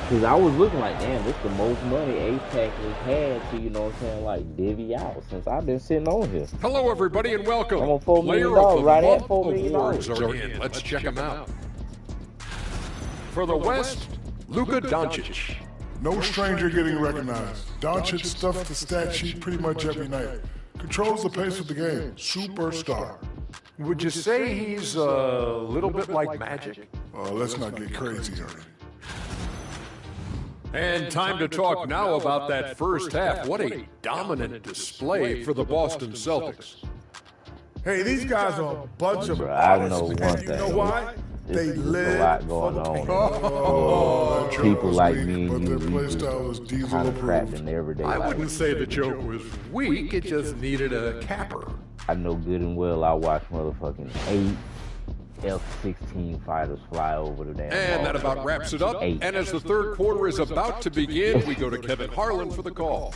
Because I was looking like, damn, this is the most money APAC has had to, you know what I'm saying, like, divvy out since I've been sitting on here. Hello, everybody, and welcome. I'm on $4 million, right at $4 million. Awards are in. Let's check them out. For the West, Luka Doncic. No stranger getting recognized. Doncic stuffs the stat sheet pretty much every night. Controls the pace of the game. Superstar. Would you say he's a little bit like Magic? Let's not get crazy, Ernie. And time to talk now about that first half. What a dominant display for the Boston Celtics. Hey, these guys are a bunch of I know one thing. thing. You know why? They live a lot going on. People like me and you, we kind of trapped in everyday life. I wouldn't say the joke was weak. It just needed a capper. I know good and well I watched motherfucking 8 F-16 fighters fly over the damn And that about wraps it up. 8. And as the third quarter is about to begin, we go to Kevin Harlan for the call.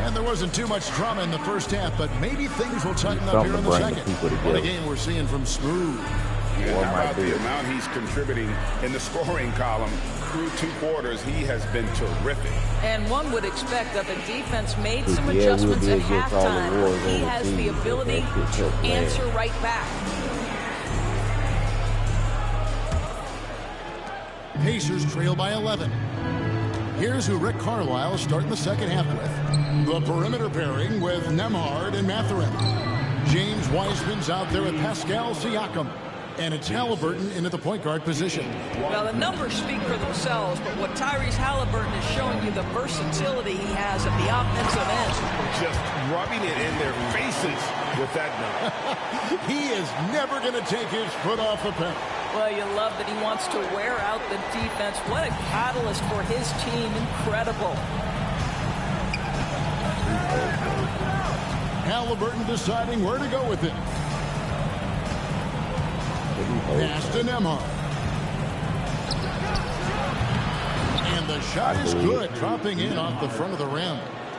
And there wasn't too much drama in the first half, but maybe things will tighten up here in the second. What a game we're seeing from Smooth. And how about the amount he's contributing in the scoring column through 2 quarters? He has been terrific. And one would expect that the defense made some adjustments at halftime. He has the ability to answer right back. Pacers trail by 11. Here's who Rick Carlisle is starting the second half with. The perimeter pairing with Nembhard and Mathurin. James Wiseman's out there with Pascal Siakam. And it's Halliburton into the point guard position. Well, the numbers speak for themselves, but what Tyrese Halliburton is showing you, the versatility he has at the offensive end. Just rubbing it in their faces with that number. He is never going to take his foot off the pedal. Well, you love that he wants to wear out the defense. What a catalyst for his team. Incredible. Halliburton deciding where to go with it. Pass to Nembhard. And the shot is good, dropping in off the front of the rim.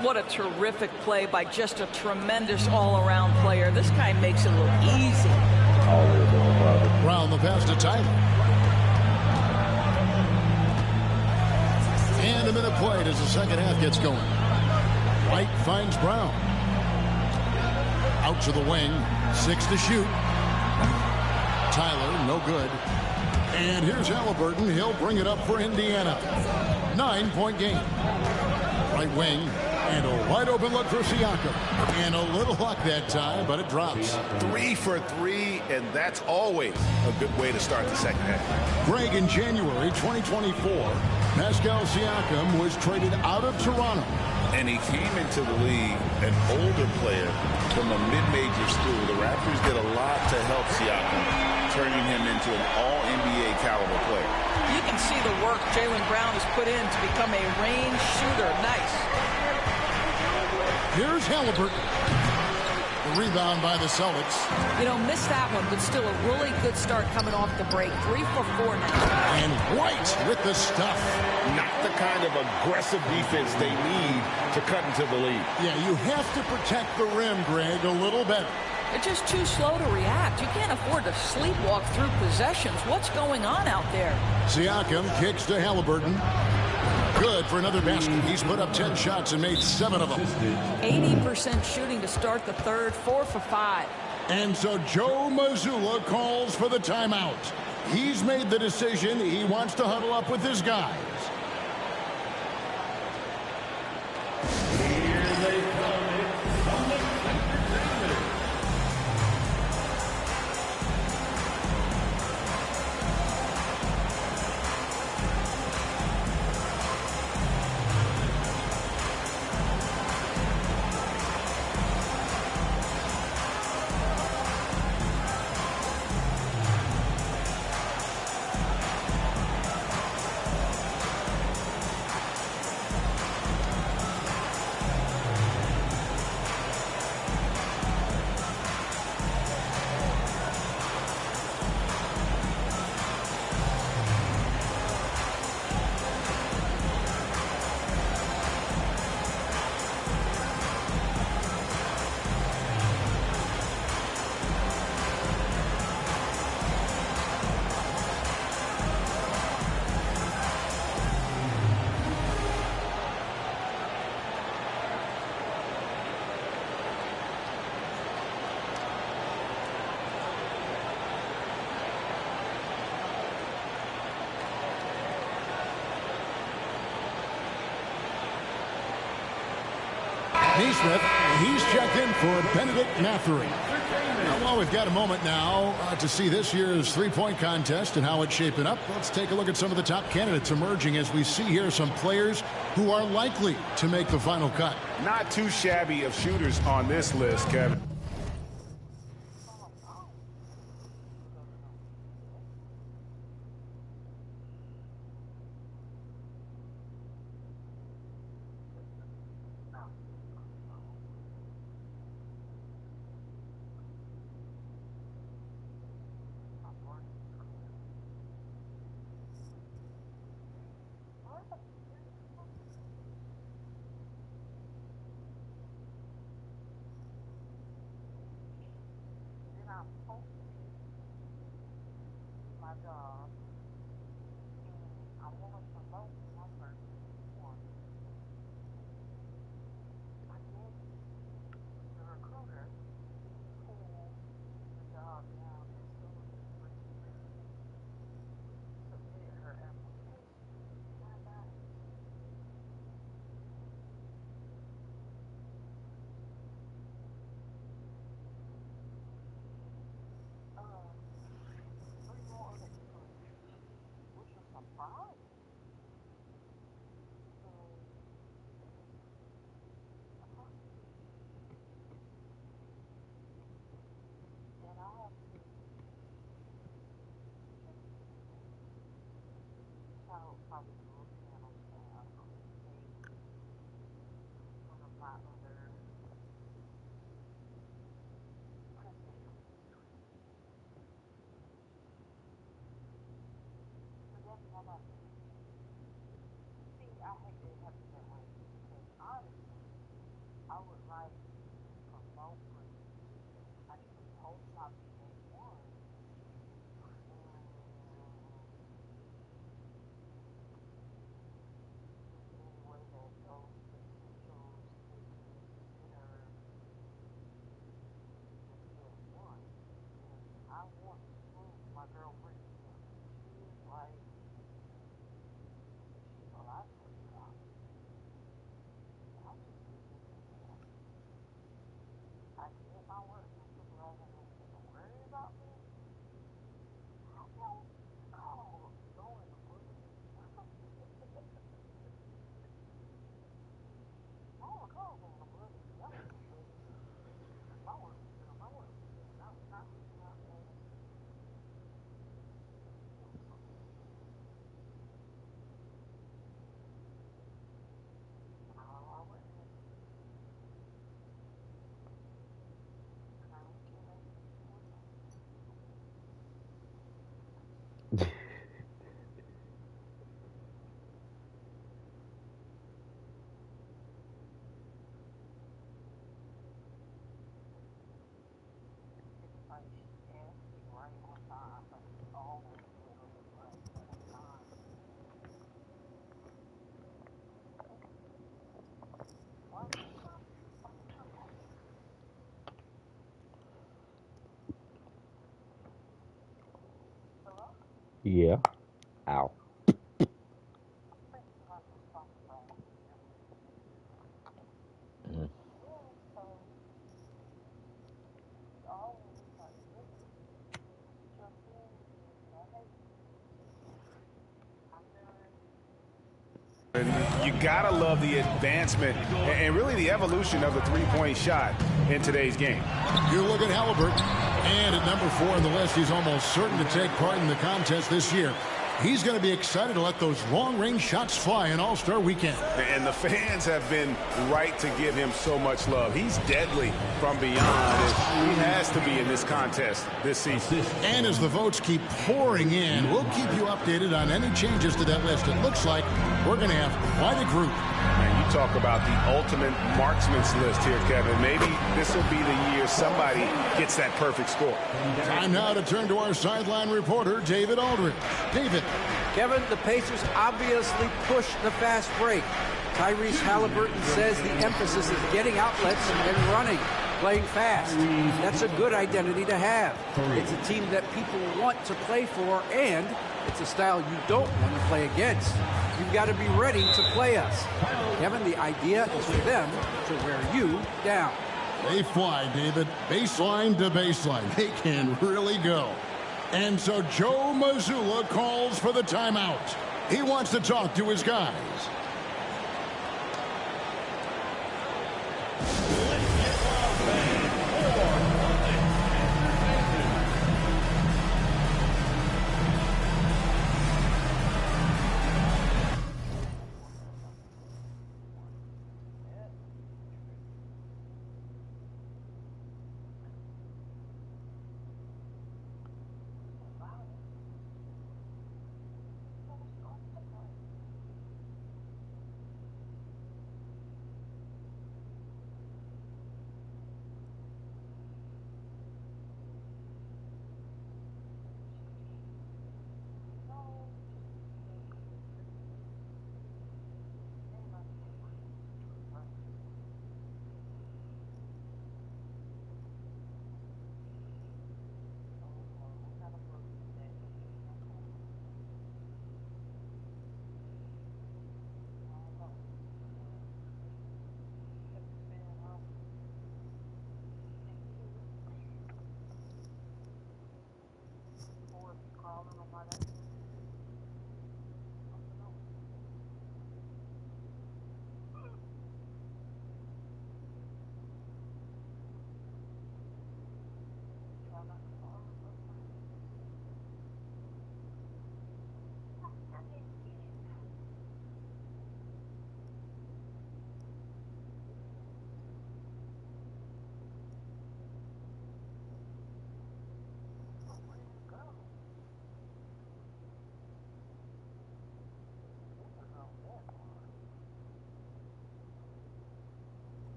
What a terrific play by just a tremendous all-around player. This guy makes it look easy. Brown the pass to Tyler. And a minute played as the second half gets going. White finds Brown. Out to the wing. 6 to shoot. Tyler, no good. And here's Halliburton. He'll bring it up for Indiana. 9-point game. Right wing. And a wide open look for Siakam. And a little luck that time, but it drops. 3 for 3, and that's always a good way to start the second half. Greg, in January 2024, Pascal Siakam was traded out of Toronto. And he came into the league an older player from a mid-major school. The Raptors did a lot to help Siakam, turning him into an all-NBA caliber player. You can see the work Jaylen Brown has put in to become a range shooter. Nice. Here's Halliburton. The rebound by the Celtics. You know, missed that one, but still a really good start coming off the break. 3 for 4 now. And White with the stuff. Not the kind of aggressive defense they need to cut into the lead. Yeah, you have to protect the rim, Greg, a little better. They're just too slow to react. You can't afford to sleepwalk through possessions. What's going on out there? Siakam kicks to Halliburton. Good for another basket. He's put up 10 shots and made 7 of them. 80% shooting to start the third, 4 for 5. And so Joe Mazzulla calls for the timeout. He's made the decision. He wants to huddle up with his guys. Here they come. Neesmith, he's checked in for Benedict Mathery. Well, we've got a moment now to see this year's three-point contest and how it's shaping up. Let's take a look at some of the top candidates emerging as we see here some players who are likely to make the final cut. Not too shabby of shooters on this list, Kevin. Yeah. Ow. Mm. You gotta love the advancement and really the evolution of the three-point shot in today's game. You look at Halliburton, and at number 4 on the list, he's almost certain to take part in the contest this year. He's going to be excited to let those long-range shots fly in All-Star Weekend. And the fans have been right to give him so much love. He's deadly from beyond, and he has to be in this contest this season. And as the votes keep pouring in, we'll keep you updated on any changes to that list. It looks like we're going to have quite a group. Man, you talk about the ultimate marksman's list here, Kevin. Maybe this will be the year somebody gets that perfect score. Time now to turn to our sideline reporter, David Aldridge. David. Kevin, the Pacers obviously push the fast break. Tyrese Halliburton says the emphasis is getting outlets and running, playing fast. That's a good identity to have. It's a team that people want to play for, and it's a style you don't want to play against. You've got to be ready to play us. Kevin, the idea is for them to wear you down. They fly, David. Baseline to baseline. They can really go. And so Joe Mazzulla calls for the timeout. He wants to talk to his guys.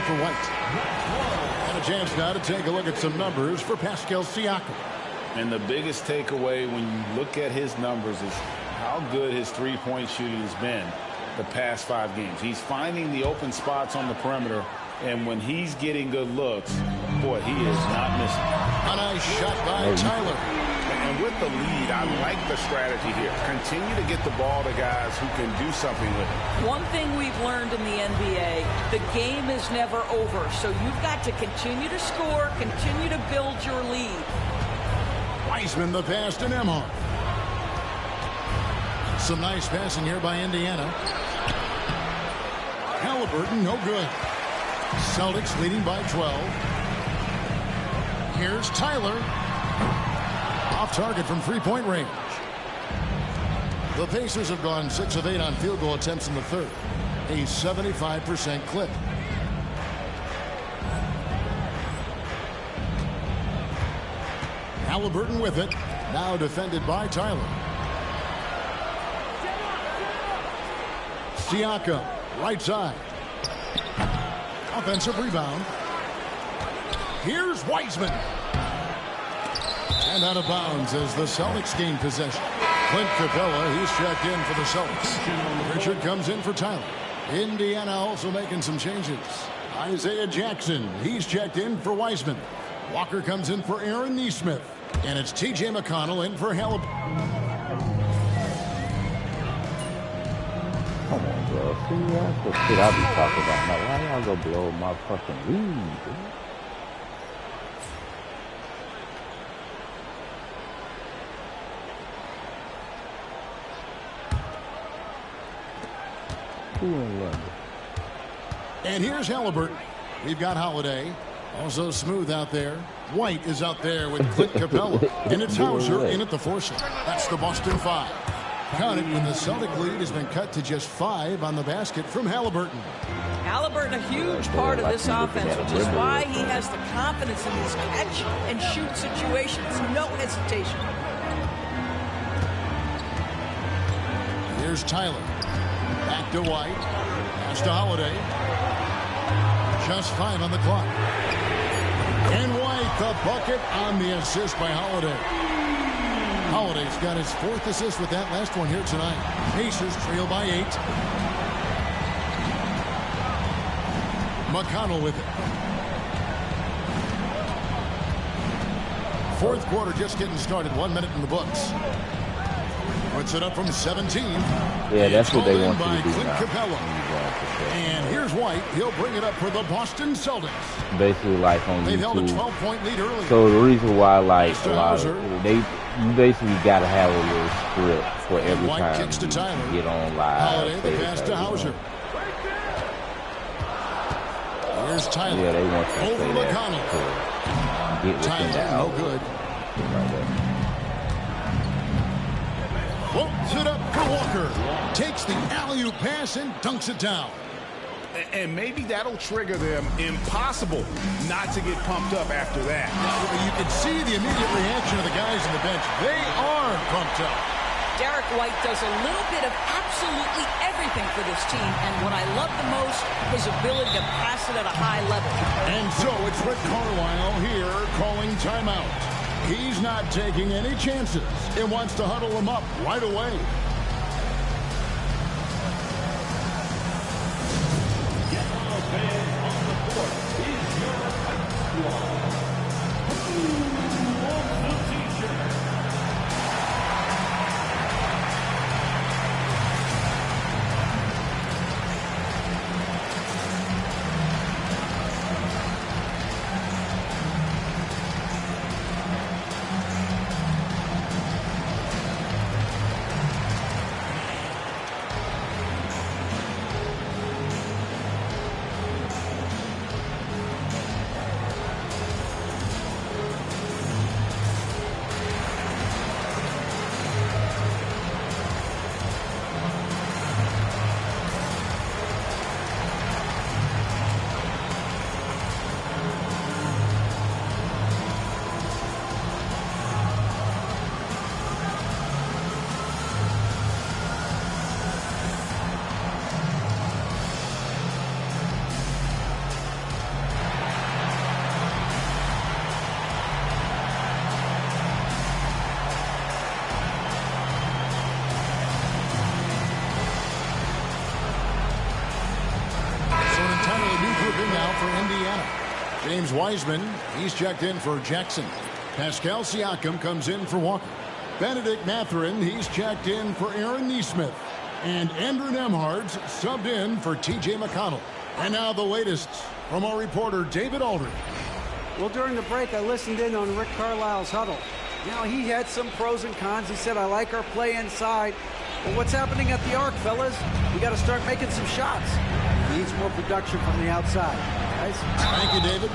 for White. And a chance now to take a look at some numbers for Pascal Siakam. And the biggest takeaway when you look at his numbers is how good his three-point shooting has been the past 5 games. He's finding the open spots on the perimeter, and when he's getting good looks, boy, he is not missing. A nice shot by Tyler. And with the lead, I like the strategy here. Continue to get the ball to guys who can do something with it. One thing we've learned in the NBA, the game is never over. So you've got to continue to score, continue to build your lead. Wiseman the pass to Nembhard. Some nice passing here by Indiana. Halliburton, no good. Celtics leading by 12. Here's Tyler. Off target from three-point range. The Pacers have gone 6 of 8 on field goal attempts in the third. A 75% clip. Halliburton with it. Now defended by Tyler. Siakam, right side. Offensive rebound. Here's Wiseman. And out of bounds as the Celtics gain possession. Clint Capella, he's checked in for the Celtics. Richard comes in for Tyler. Indiana also making some changes. Isaiah Jackson, he's checked in for Wiseman. Walker comes in for Aaron Nesmith. And it's T.J. McConnell in for Halliburton. Come on, bro. See, that's the shit I be talking about. Now, why y'all go blow my fucking lead, dude? And here's Halliburton. We've got Holiday. Also smooth out there. White is out there with Clint Capella. And it's Hauser in at the foursome. That's the Boston 5. Count it when the Celtic lead has been cut to just 5 on the basket from Halliburton. Halliburton, a huge part of this offense, which is why he has the confidence in these catch and shoot situations. No hesitation. Here's Tyler. Back to White. Pass to Holiday. Just 5 on the clock. And White, the bucket on the assist by Holiday. Holiday's got his 4th assist with that last one here tonight. Pacers trail by 8. McConnell with it. 4th quarter just getting started. 1 minute in the books. Puts it up from 17. Yeah, that's what they want you to do now. Capella. And here's White. He'll bring it up for the Boston Celtics. Basically, like on They've held a YouTube. 12-point lead early. So the reason why, like, a lot of you basically got to have a little script for every White time kicks to you Tyler. get on live. Holiday, the pass to Hauser. Here's Tyler. Yeah, they want you to over say McConnell. that to get within the Tyler, no hour. good. Right there. Floats it up for Walker. Takes the alley-oop pass and dunks it down. And maybe that'll trigger them. Impossible not to get pumped up after that. You can see the immediate reaction of the guys on the bench. They are pumped up. Derek White does a little bit of absolutely everything for this team, and what I love the most, his ability to pass it at a high level. And so it's Rick Carlisle here calling timeout. He's not taking any chances and wants to huddle them up right away. now for Indiana. James Wiseman, he's checked in for Jackson. Pascal Siakam comes in for Walker. Benedict Mathurin, he's checked in for Aaron Nesmith. And Andrew Nembhard's subbed in for T.J. McConnell. And now the latest from our reporter, David Aldridge. Well, during the break, I listened in on Rick Carlisle's huddle. You know, he had some pros and cons. He said, I like our play inside. Well, what's happening at the arc, fellas? We got to start making some shots. Needs more production from the outside. Guys. Thank you, David.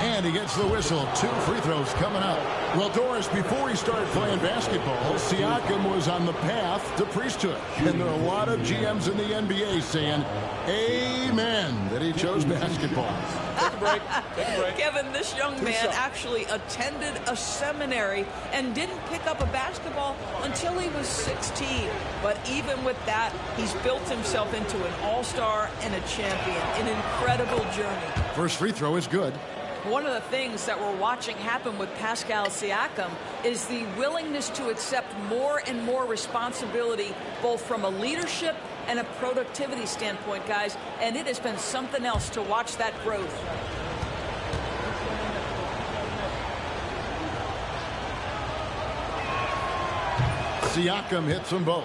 And he gets the whistle. 2 free throws coming up. Well, Doris, before he started playing basketball, Siakam was on the path to priesthood. And there are a lot of GMs in the NBA saying, amen, that he chose basketball. Take a break. Take a break. Kevin, this young man actually attended a seminary and didn't pick up a basketball until he was 16. But even with that, he's built himself into an all-star and a champion. An incredible journey. First free throw is good. One of the things that we're watching happen with Pascal Siakam is the willingness to accept more and more responsibility, both from a leadership and a productivity standpoint, guys. And it has been something else to watch that growth. Siakam hits them both.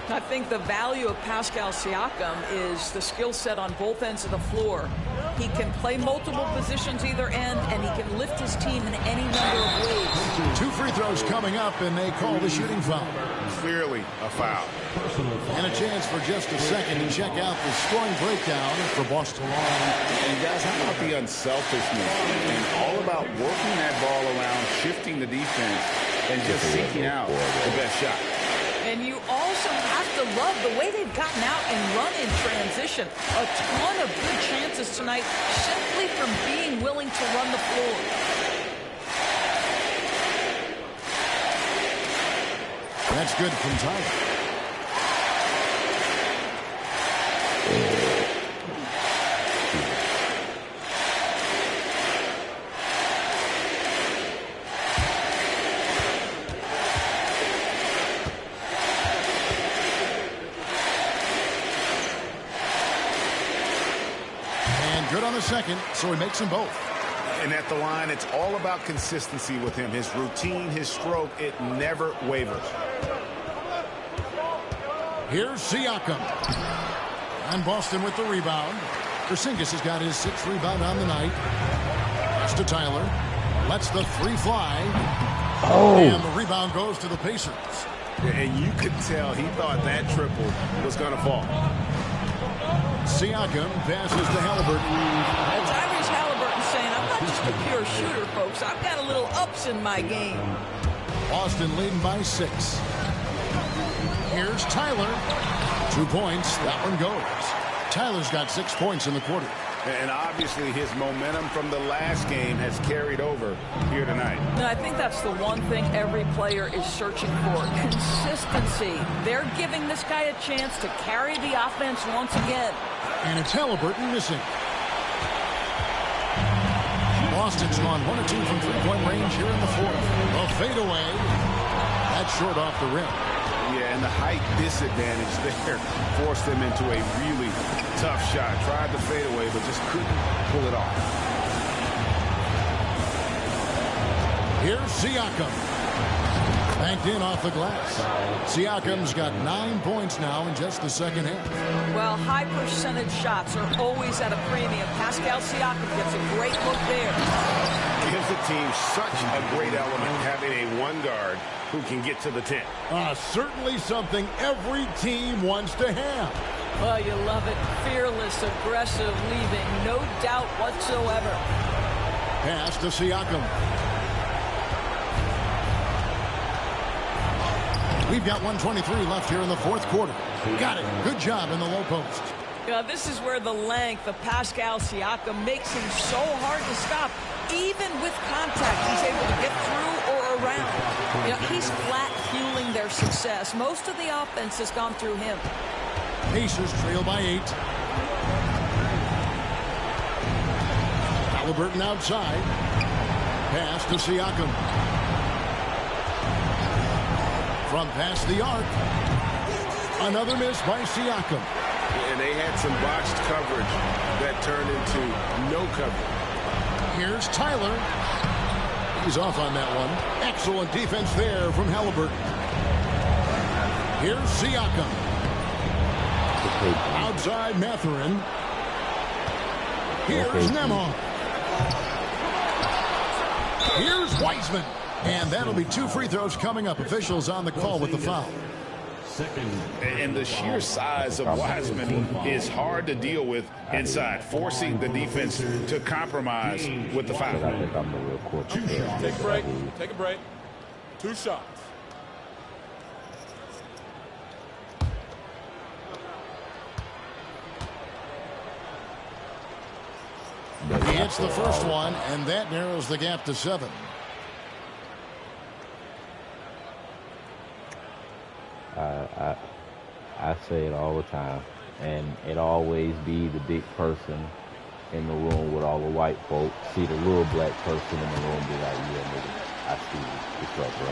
I think the value of Pascal Siakam is the skill set on both ends of the floor. He can play multiple positions either end, and he can lift his team in any number of ways. 2 free throws coming up, and they call the shooting foul. Clearly a foul. And a chance for just a second to check out the scoring breakdown for Boston. And guys, how about the unselfishness and all about working that ball around, shifting the defense, and just seeking out the best shot. And you also have to love the way they've gotten out and run in transition. A ton of good chances tonight simply from being willing to run the floor. That's good from Tyler. Good on the second, so he makes them both. And at the line, it's all about consistency with him. His routine, his stroke, it never wavers. Here's Siakam. And Boston with the rebound. Porzingis has got his 6th rebound on the night. Pass to Tyler. Lets the 3 fly. Oh. And the rebound goes to the Pacers. And you could tell he thought that triple was going to fall. Siakam passes to Halliburton. Tyrese Halliburton saying, I'm not just a pure shooter, folks. I've got a little ups in my game. Boston leading by 6. Here's Tyler. 2 points. That one goes. Tyler's got 6 points in the quarter. And obviously his momentum from the last game has carried over here tonight. And I think that's the one thing every player is searching for. Consistency. They're giving this guy a chance to carry the offense once again. And it's Halliburton missing. Boston's gone 1 or 2 from 3-point range here in the 4th. A fadeaway. That's short off the rim. Yeah, and the height disadvantage there forced them into a really tough shot. Tried the fadeaway, but just couldn't pull it off. Here's Siakam. Banked in off the glass. Siakam's got 9 points now in just the second half. Well, high percentage shots are always at a premium. Pascal Siakam gets a great look there. Gives the team such a great element, having a 1 guard who can get to the 10. Certainly something every team wants to have. Well, you love it. Fearless, aggressive, leaving no doubt whatsoever. Pass to Siakam. We've got 1:23 left here in the 4th quarter. Got it. Good job in the low post. Yeah, this is where the length of Pascal Siakam makes him so hard to stop. Even with contact, he's able to get through or around. You know, he's flat fueling their success. Most of the offense has gone through him. Pacers trail by 8. Halliburton outside. Pass to Siakam. From past the arc. Another miss by Siakam. And they had some botched coverage that turned into no coverage. Here's Tyler. He's off on that one. Excellent defense there from Halliburton. Here's Siakam. Outside Mathurin. Here's Nemhard. Here's Wiseman. And that'll be 2 free throws coming up. Officials on the call with the foul. And the sheer size of Wiseman is hard to deal with inside, forcing the defense to compromise with the foul. Take a break. Take a break. 2 shots. He hits the first one, and that narrows the gap to 7. I say it all the time, and it always be the big person in the room with all the white folks. See the little black person in the room, be like, yeah, nigga, I see you. What's up, bro?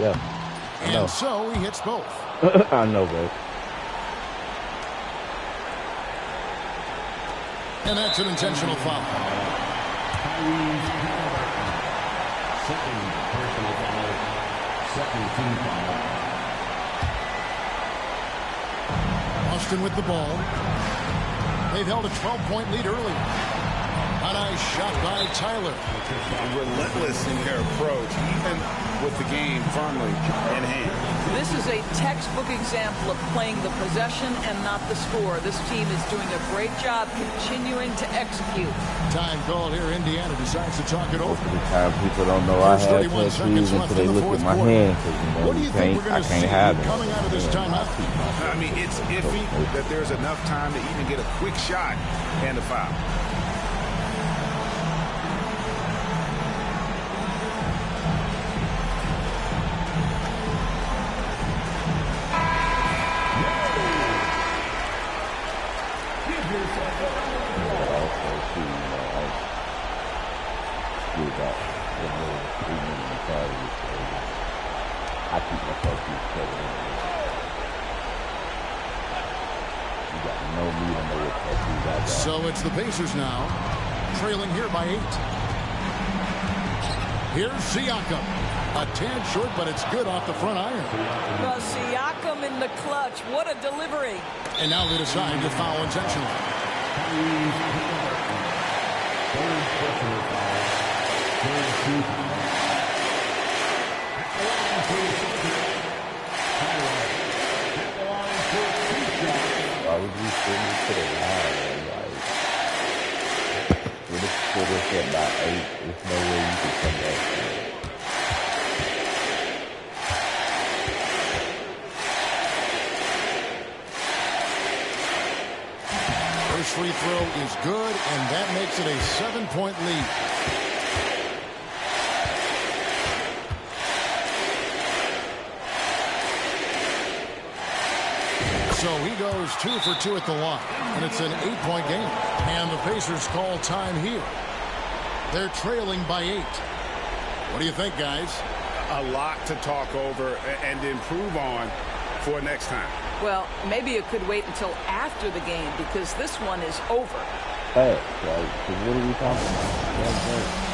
Yeah. And so he hits both. I know, bro. And that's an intentional foul. Second personal foul. Second team foul. Austin with the ball. They've held a 12-point lead early. A nice shot by Tyler. Relentless in their approach, even with the game firmly in hand. This is a textbook example of playing the possession and not the score. This team is doing a great job continuing to execute. Time called here. Indiana decides to talk it over. Most of the time, people don't know I have tattoos until they look at my hand. What do you think we're going to see have coming out of this timeout? I mean, it's iffy that there's enough time to even get a quick shot and a foul. I keep myself used to it. You got no need to know what tattoos I got. So it's the Pacers now, trailing here by 8. Here's Siakam. A tad short, but it's good off the front iron. Well, Siakam in the clutch. What a delivery. And now they decide to foul intentionally. Third personal foul. Third team foul. Why would you send me to the line? Like, with a quarter set by 8, there's no way you can come back. First free throw is good, and that makes it a 7-point lead. So he goes 2 for 2 at the line, and it's an 8-point game. And the Pacers call time here. They're trailing by 8. What do you think, guys? A lot to talk over and improve on for next time. Well, maybe it could wait until after the game because this one is over. Hey, right? What are we talking about?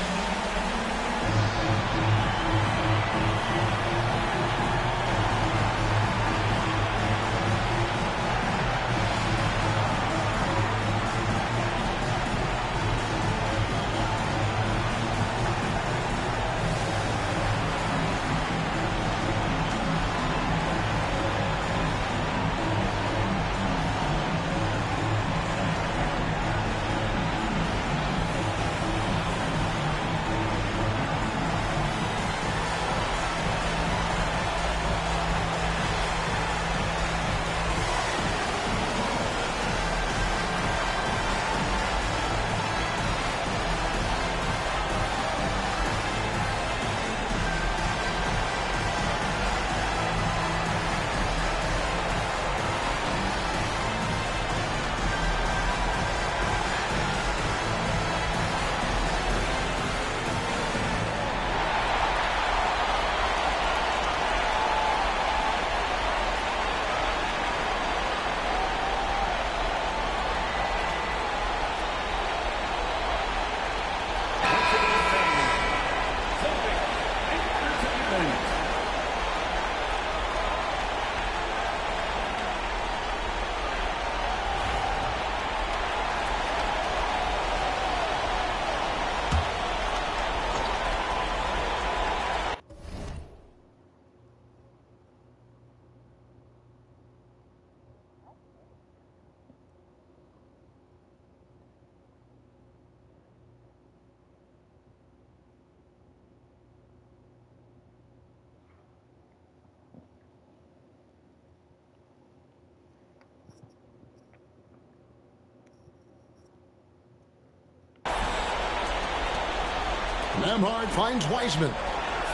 Nembhard finds Wiseman.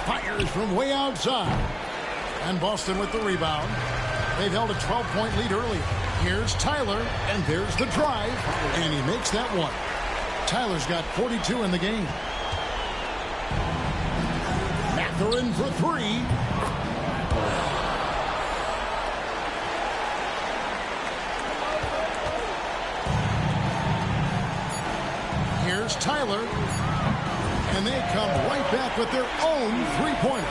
Fires from way outside. And Boston with the rebound. They've held a 12-point lead early. Here's Tyler, and there's the drive, and he makes that one. Tyler's got 42 in the game. Mathurin for three. Here's Tyler, and they come right back with their own three-pointer.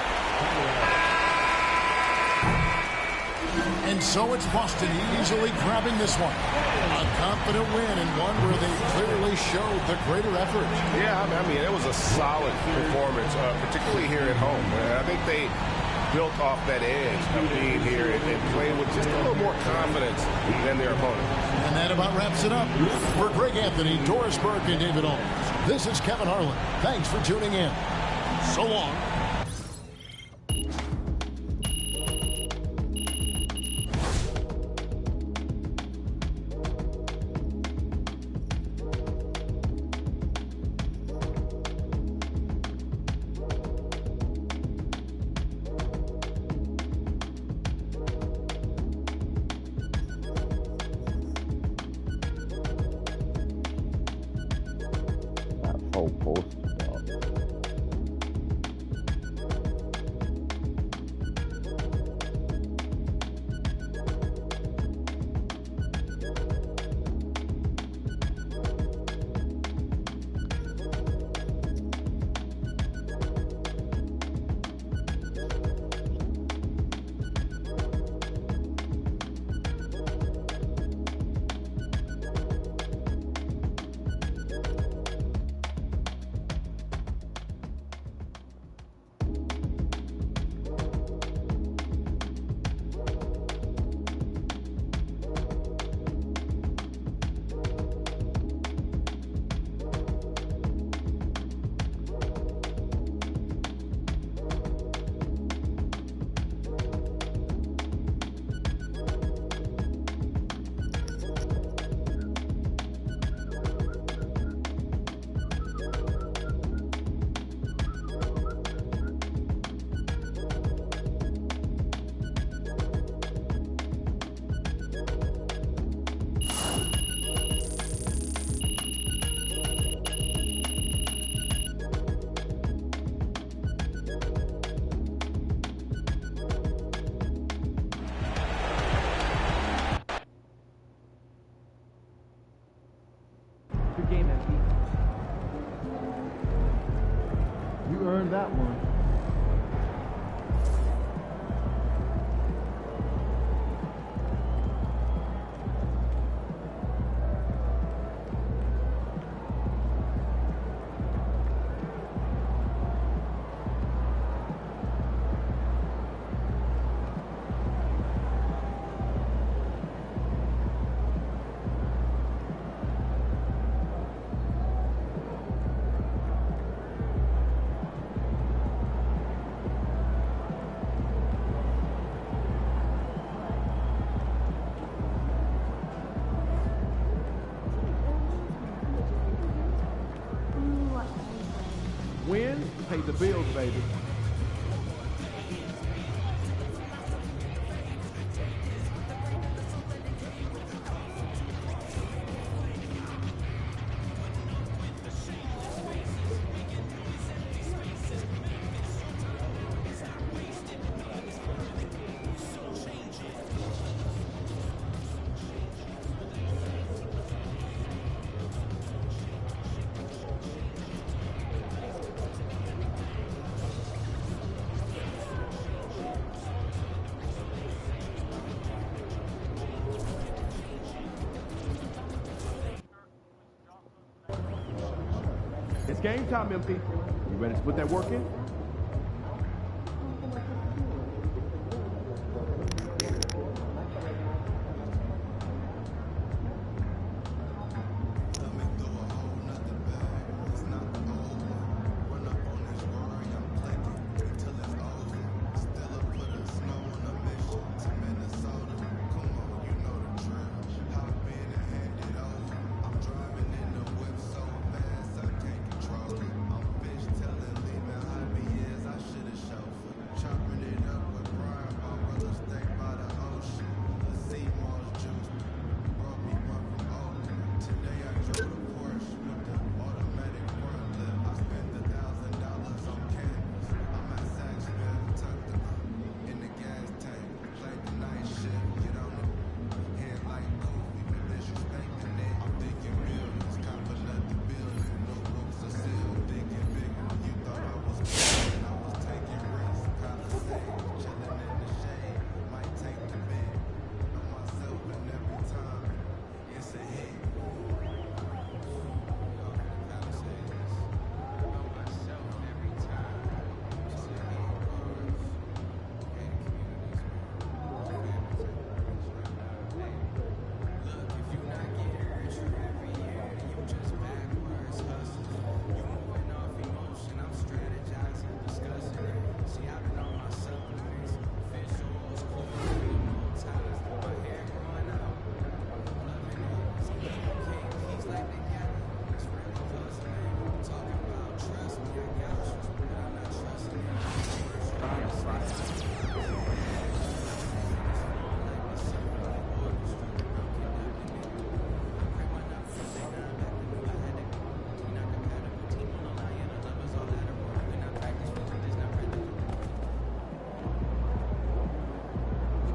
And so it's Boston easily grabbing this one. A confident win and one where they clearly showed the greater effort. Yeah, I mean, it was a solid performance, particularly here at home. I think they built off that edge of being here and playing with just a little more confidence than their opponent. And that about wraps it up. For Greg Anthony, Doris Burke, and David Owens, this is Kevin Harlan. Thanks for tuning in. So long. That one. Wins pay the bills, baby. It's game time, MP. You ready to put that work in? Telling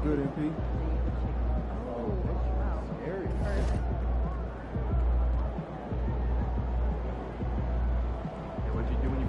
good, MP. What'd you do when you...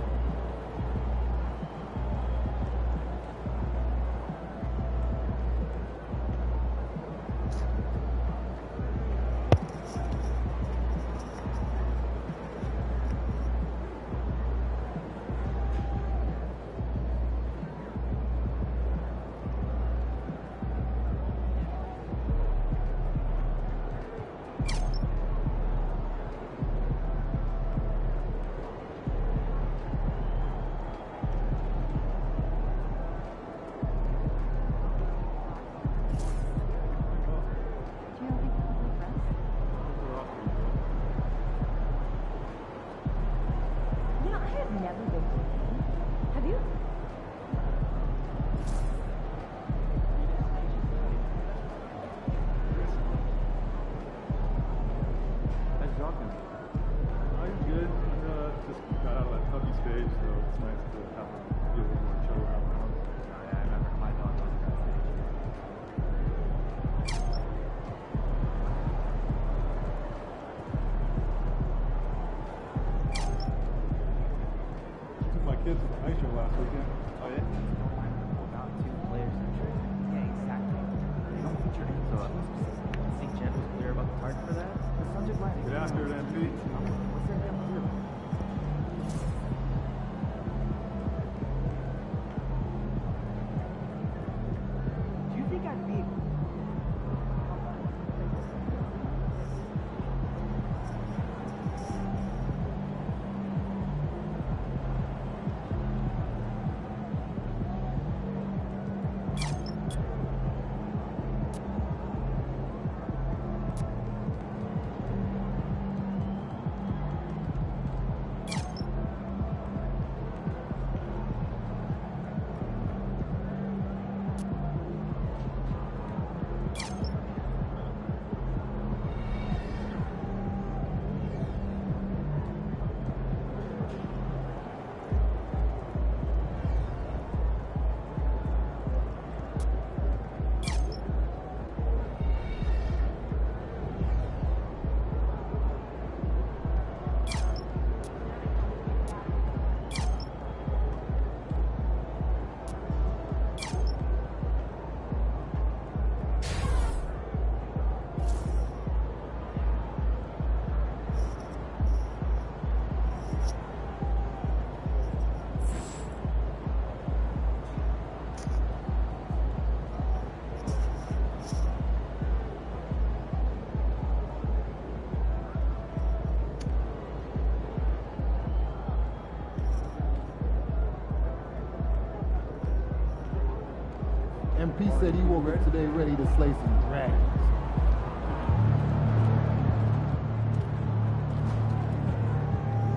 MP said he woke up today ready to slay some dragons.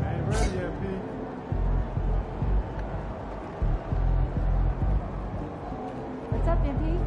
Ain't ready yet, P. What's up, MP?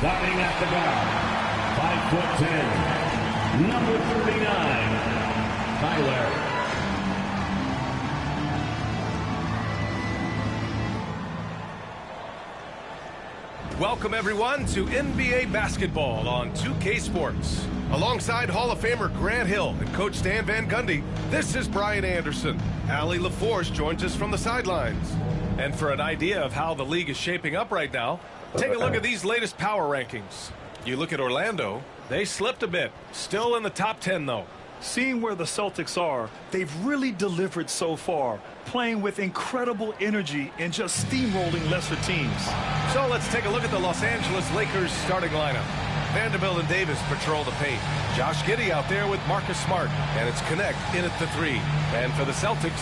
Starting at the guard, 5'10", number 39, Welcome, everyone, to NBA basketball on 2K Sports. Alongside Hall of Famer Grant Hill and Coach Stan Van Gundy, this is Brian Anderson. Allie LaForce joins us from the sidelines. And for an idea of how the league is shaping up right now, take a look at these latest power rankings. You look at Orlando, they slipped a bit. Still in the top 10, though. Seeing where the Celtics are, they've really delivered so far, playing with incredible energy and just steamrolling lesser teams. So let's take a look at the Los Angeles Lakers starting lineup. Vanderbilt and Davis patrol the paint. Josh Giddey out there with Marcus Smart, and it's Connect in at the 3. And for the Celtics,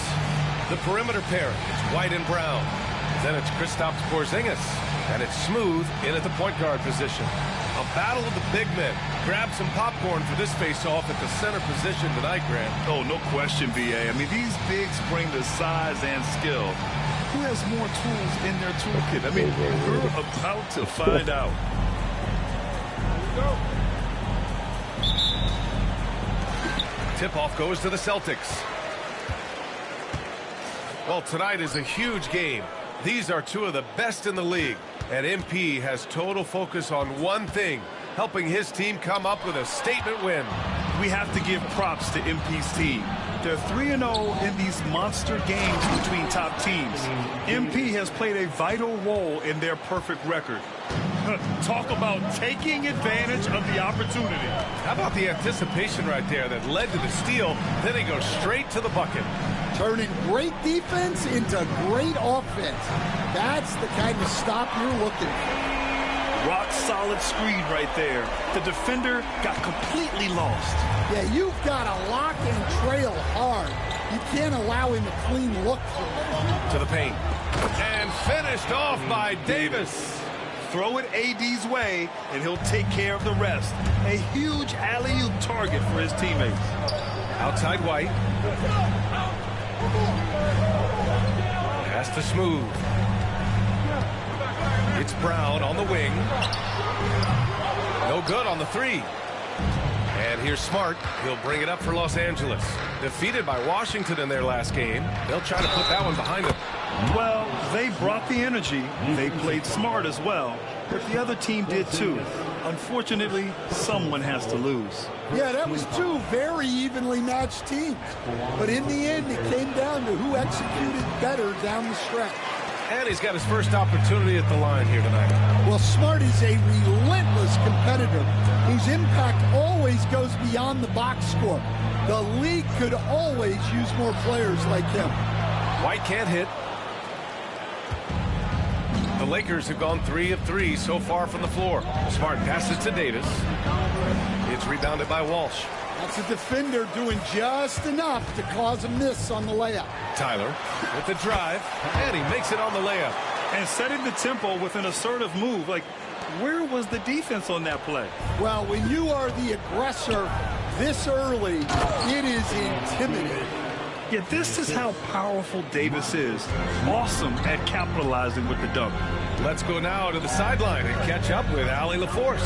the perimeter pair, it's White and Brown. Then it's Kristaps Porzingis, and it's Smooth in at the point guard position. A battle of the big men. Grab some popcorn for this face-off at the center position tonight, Grant. Oh, no question, B.A. I mean, these bigs bring the size and skill. Who has more tools in their toolkit? I mean, we're about to find out. Tip-off goes to the Celtics. Well, tonight is a huge game. These are two of the best in the league. And MP has total focus on one thing, helping his team come up with a statement win. We have to give props to MP's team. They're 3-0 in these monster games between top teams. MP has played a vital role in their perfect record. Talk about taking advantage of the opportunity. How about the anticipation right there that led to the steal, then he goes straight to the bucket. Turning great defense into great offense. That's the kind of stop you're looking for. Rock solid screen right there. The defender got completely lost. Yeah, you've got to lock and trail hard. You can't allow him a clean look for it. To the paint. And finished off by Davis. Throw it AD's way, and he'll take care of the rest. A huge alley-oop target for his teammates. Outside White. Pass to Smooth. It's Brown on the wing. No good on the 3. And here's Smart. He'll bring it up for Los Angeles. Defeated by Washington in their last game. They'll try to put that one behind them. Well, they brought the energy. They played smart as well. But the other team did too. Unfortunately, someone has to lose. Yeah, that was two very evenly matched teams. But in the end, it came down to who executed better down the stretch. And he's got his first opportunity at the line here tonight. Well, Smart is a relentless competitor whose impact always goes beyond the box score. The league could always use more players like him. White can't hit. The Lakers have gone 3 of 3 so far from the floor. Smart passes to Davis. It's rebounded by Walsh. That's a defender doing just enough to cause a miss on the layup. Tyler with the drive, and he makes it on the layup. And setting the tempo with an assertive move. Like, where was the defense on that play? Well, when you are the aggressor this early, it is intimidating. Yeah, this is how powerful Davis is. Awesome at capitalizing with the dunk. Let's go now to the sideline and catch up with Allie LaForce.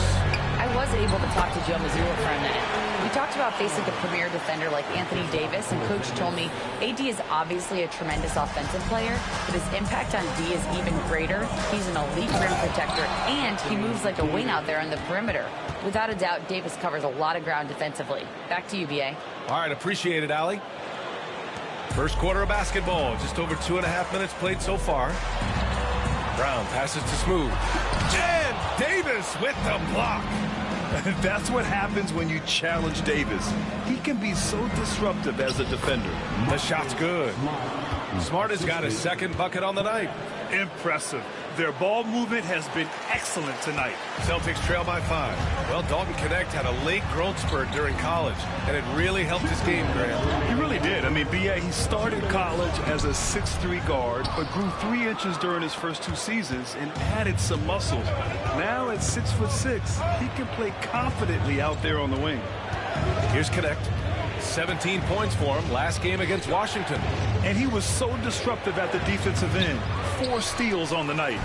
I was able to talk to Joe Mazzulla for a minute. We talked about facing a premier defender like Anthony Davis, and Coach told me AD is obviously a tremendous offensive player, but his impact on D is even greater. He's an elite rim protector, and he moves like a wing out there on the perimeter. Without a doubt, Davis covers a lot of ground defensively. Back to you, B.A. All right, appreciate it, Allie. First quarter of basketball, just over 2.5 minutes played so far. Brown passes to Smooth. And Davis with the block. That's what happens when you challenge Davis. He can be so disruptive as a defender. The shot's good. Smart has got his second bucket on the night. Impressive. Their ball movement has been excellent tonight. Celtics trail by 5. Well, Dalton Connect had a late growth spurt during college, and it really helped his game, Graham. He really did. I mean, B.A., he started college as a 6'3" guard, but grew 3 inches during his first 2 seasons and added some muscle. Now at 6'6", he can play confidently out there on the wing. Here's Connect. 17 points for him last game against Washington. And he was so disruptive at the defensive end. 4 steals on the night.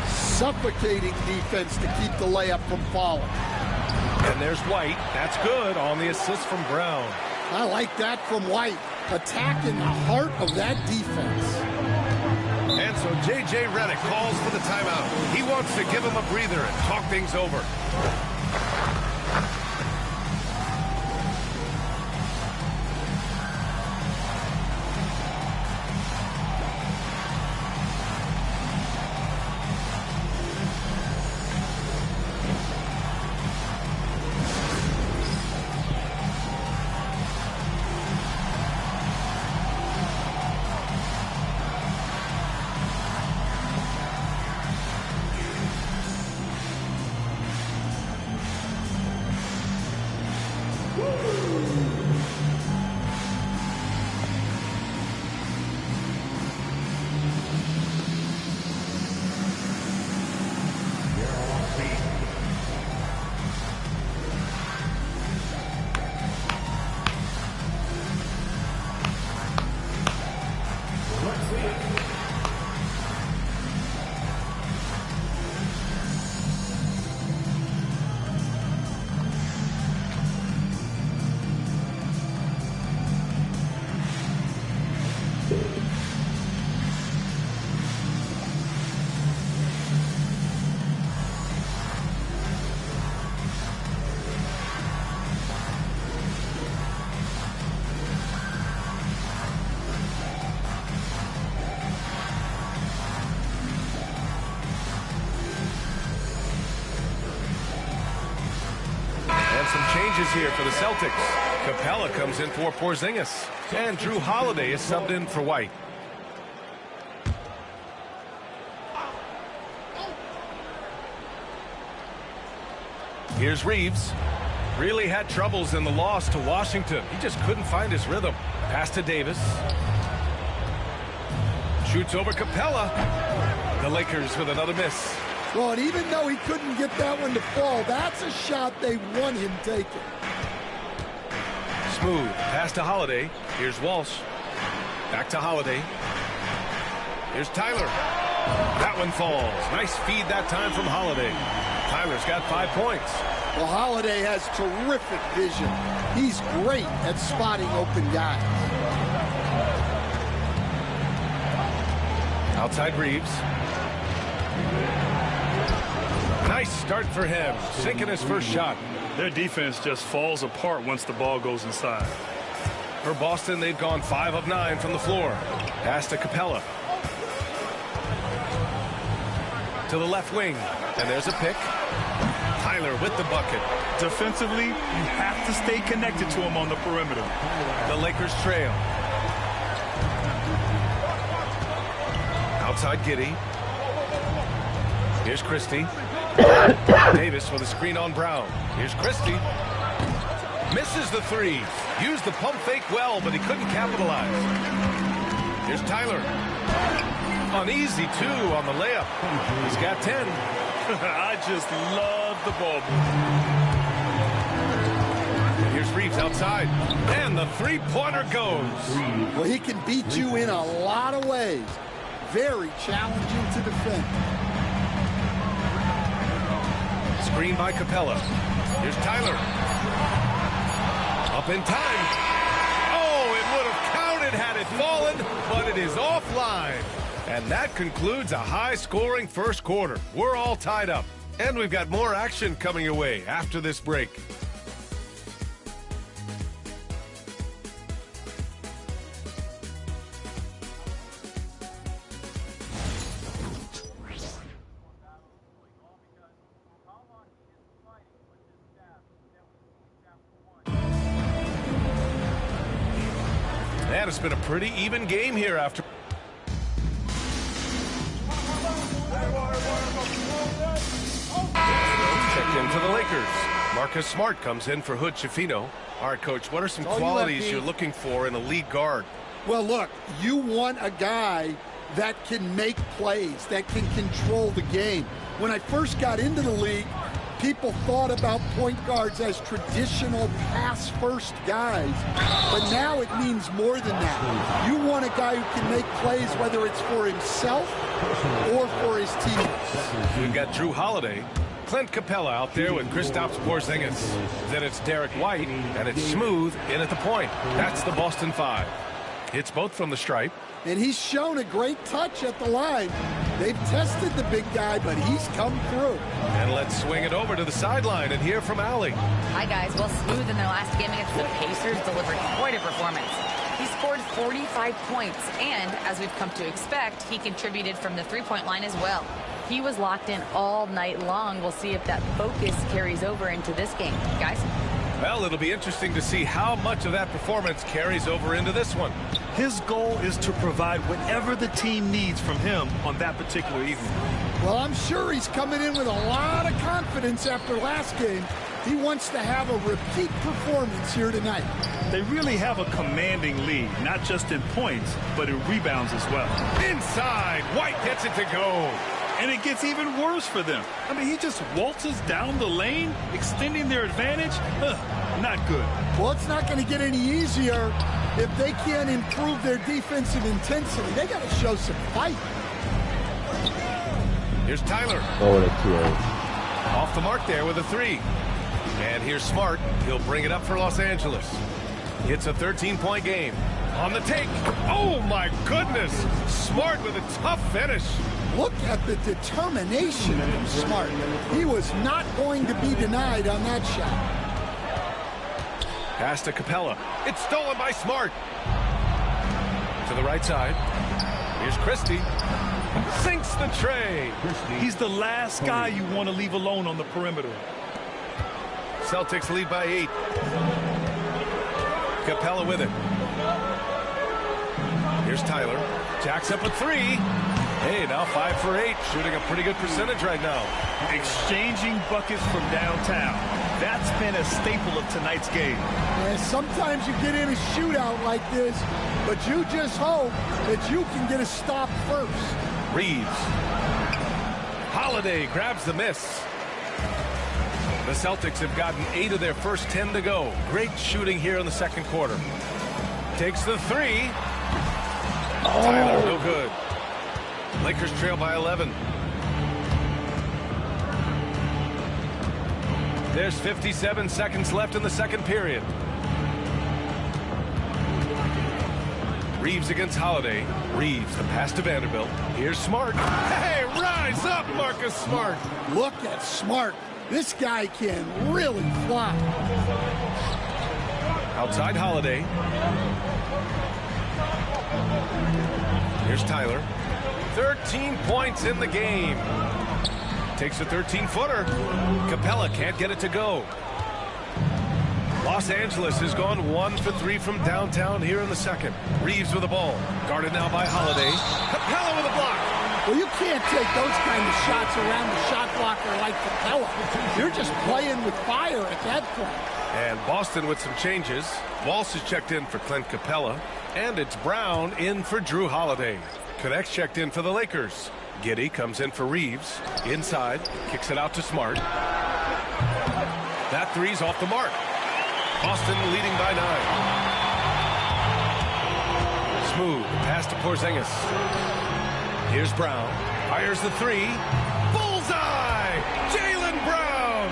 Suffocating defense to keep the layup from falling. And there's White. That's good on the assist from Brown. I like that from White. Attacking the heart of that defense. And so J.J. Redick calls for the timeout. He wants to give him a breather and talk things over. Changes here for the Celtics. Capella comes in for Porzingis. And Drew Holiday is subbed in for White. Here's Reeves. Really had troubles in the loss to Washington. He just couldn't find his rhythm. Pass to Davis. Shoots over Capella. The Lakers with another miss. Well, and even though he couldn't get that one to fall, that's a shot they want him taking. Smooth pass to Holiday. Here's Walsh. Back to Holiday. Here's Tyler. That one falls. Nice feed that time from Holiday. Tyler's got 5 points. Well, Holiday has terrific vision. He's great at spotting open guys. Outside Reeves. Nice start for him, sinking his first shot. Their defense just falls apart once the ball goes inside. For Boston, they've gone 5 of 9 from the floor. Pass to Capella. To the left wing, and there's a pick. Tyler with the bucket. Defensively, you have to stay connected to him on the perimeter. The Lakers trail. Outside Giddey. Here's Christie. Davis with a screen on Brown. Here's Christie. Misses the three. Used the pump fake well, but he couldn't capitalize. Here's Tyler. Uneasy, too, on the layup. He's got 10. I just love the ball. Here's Reeves outside. And the three-pointer goes. Well, he can beat you in a lot of ways. Very challenging to defend. Screen by Capella. Here's Tyler. Up in time. Oh, it would have counted had it fallen, but it is offline. And that concludes a high-scoring first quarter. We're all tied up. And we've got more action coming your way after this break. And it's been a pretty even game here after. Checked in for the Lakers. Marcus Smart comes in for Hood Schifino. All right, Coach, what are some qualities you're looking for in a lead guard? Well, look, you want a guy that can make plays, that can control the game. When I first got into the league, people thought about point guards as traditional pass-first guys, but now it means more than that. You want a guy who can make plays, whether it's for himself or for his teammates. We've got Drew Holiday, Clint Capella out there with Kristaps Porzingis. Then it's Derek White, and it's Smooth in at the point. That's the Boston 5. Hits both from the stripe. And he's shown a great touch at the line. They've tested the big guy, but he's come through. And let's swing it over to the sideline and hear from Allie. Hi, guys. Well, Smooth in their last game against the Pacers delivered quite a performance. He scored 45 points, and as we've come to expect, he contributed from the three-point line as well. He was locked in all night long. We'll see if that focus carries over into this game. Guys? Well, it'll be interesting to see how much of that performance carries over into this one. His goal is to provide whatever the team needs from him on that particular evening. Well, I'm sure he's coming in with a lot of confidence after last game. He wants to have a repeat performance here tonight. They really have a commanding lead, not just in points, but in rebounds as well. Inside, White gets it to go. And it gets even worse for them. I mean, he just waltzes down the lane, extending their advantage. Not good. Well, it's not going to get any easier if they can't improve their defensive intensity. They got to show some fight. Here's Tyler. Oh, that's close. Off the mark there with a three. And here's Smart. He'll bring it up for Los Angeles. It's a 13-point game. On the take. Oh, my goodness. Smart with a tough finish. Look at the determination from Smart. He was not going to be denied on that shot. Pass to Capella. It's stolen by Smart. To the right side. Here's Christie. Sinks the tray. He's the last guy you want to leave alone on the perimeter. Celtics lead by 8. Capella with it. Here's Tyler. Jacks up a three. Hey, now 5 for 8. Shooting a pretty good percentage right now. Exchanging buckets from downtown. That's been a staple of tonight's game. And sometimes you get in a shootout like this, but you just hope that you can get a stop first. Reeves. Holiday grabs the miss. The Celtics have gotten 8 of their first 10 to go. Great shooting here in the second quarter. Takes the three. Oh. Tyler, no good. Lakers trail by 11. There's 57 seconds left in the second period. Reeves against Holiday. Reeves, the pass to Vanderbilt. Here's Smart. Hey, rise up, Marcus Smart. Look at Smart. This guy can really fly. Outside Holiday. Here's Tyler. 13 points in the game. Takes a 13-footer. Capella can't get it to go. Los Angeles has gone 1 for 3 from downtown here in the second. Reeves with the ball. Guarded now by Holiday. Capella with a block. Well, you can't take those kind of shots around the shot blocker like Capella. You're just playing with fire at that point. And Boston with some changes. Walsh is checked in for Clint Capella. And it's Brown in for Drew Holiday. Connects checked in for the Lakers. Giddey comes in for Reeves. Inside. Kicks it out to Smart. That three's off the mark. Boston leading by 9. Smooth. Pass to Porzingis. Here's Brown. Fires the three. Bullseye! Jaylen Brown!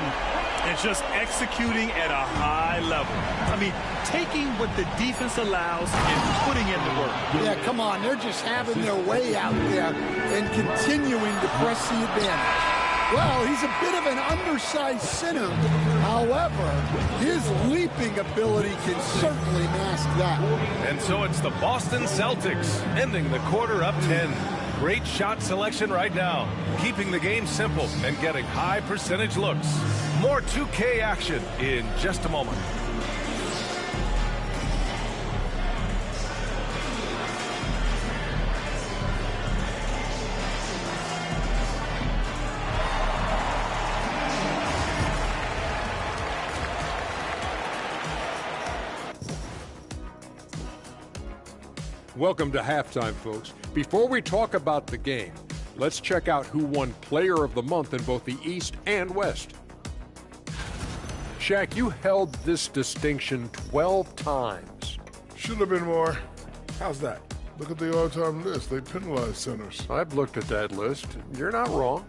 And just executing at a high level. I mean, taking what the defense allows and putting in the work. Yeah, come on. They're just having their way out there and continuing to press the advantage. Well, he's a bit of an undersized center. However, his leaping ability can certainly mask that. And so it's the Boston Celtics ending the quarter up 10. Great shot selection right now, keeping the game simple and getting high percentage looks. More 2K action in just a moment. Welcome to halftime, folks. Before we talk about the game, let's check out who won Player of the Month in both the East and West. Shaq, you held this distinction 12 times. Should have been more. How's that? Look at the all-time list. They penalize centers. I've looked at that list. You're not wrong.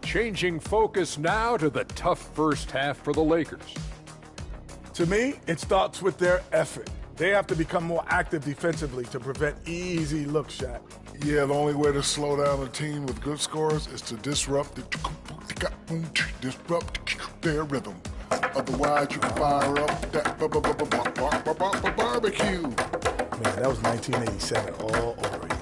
Changing focus now to the tough first half for the Lakers. To me, it starts with their effort. They have to become more active defensively to prevent easy looks, Shaq. Yeah, the only way to slow down a team with good scores is to disrupt their rhythm. Otherwise, you can fire up that barbecue. Man, that was 1987 all over again.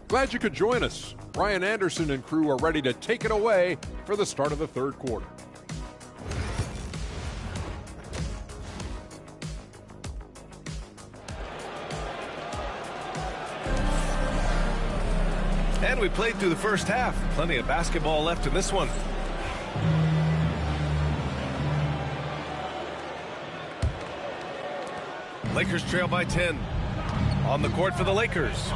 Glad you could join us. Ryan Anderson and crew are ready to take it away for the start of the third quarter. And we played through the first half. Plenty of basketball left in this one. Lakers trail by 10. On the court for the Lakers.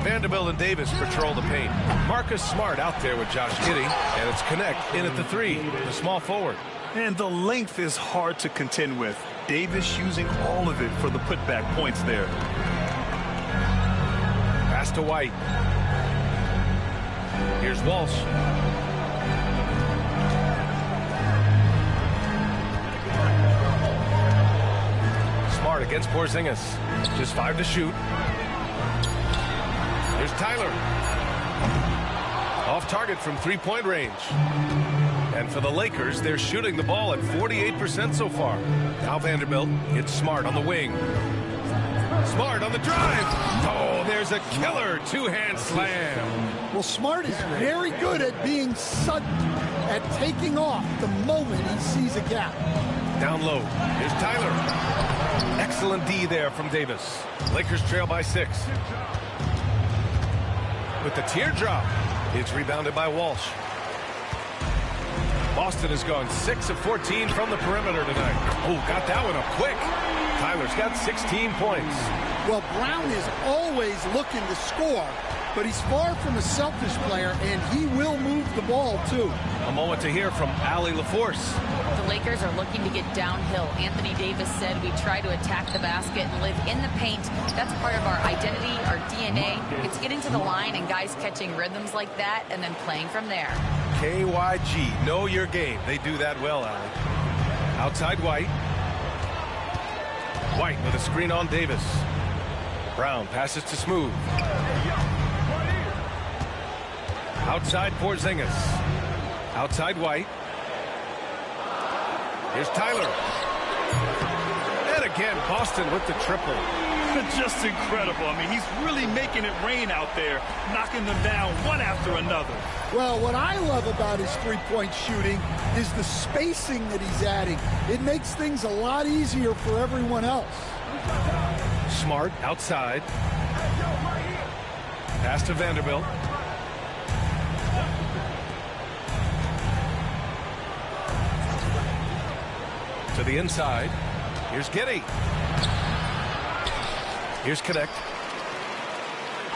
Vanderbilt and Davis patrol the paint. Marcus Smart out there with Josh Giddey. And it's Connect in at the 3, the small forward. And the length is hard to contend with. Davis using all of it for the putback points there. Pass to White. Here's Walsh. Smart against Porzingis. Just 5 to shoot. Here's Tyler. Off target from three-point range. And for the Lakers, they're shooting the ball at 48% so far. Now Vanderbilt hits Smart on the wing. Smart on the drive. Oh, there's a killer two-hand slam. Well, Smart is very good at being sudden, at taking off the moment he sees a gap. Down low. Here's Tyler. Excellent D there from Davis. Lakers trail by 6. With the teardrop, it's rebounded by Walsh. Boston has gone 6 of 14 from the perimeter tonight. Oh, got that one up quick. Tyler's got 16 points. Well, Brown is always looking to score, but he's far from a selfish player, and he will move the ball, too. A moment to hear from Allie LaForce. The Lakers are looking to get downhill. Anthony Davis said we try to attack the basket and live in the paint. That's part of our identity, our DNA. It's getting to the line and guys catching rhythms like that and then playing from there. KYG, know your game. They do that well, Allie. Outside White. White with a screen on Davis. Brown passes to Smooth. Outside Porzingis. Outside White. Here's Tyler. And again, Boston with the triple. Just incredible. I mean, he's really making it rain out there, knocking them down one after another. Well, what I love about his three-point shooting is the spacing that he's adding. It makes things a lot easier for everyone else. Smart outside. Pass to Vanderbilt. To the inside. Here's Giddey. Here's Connect.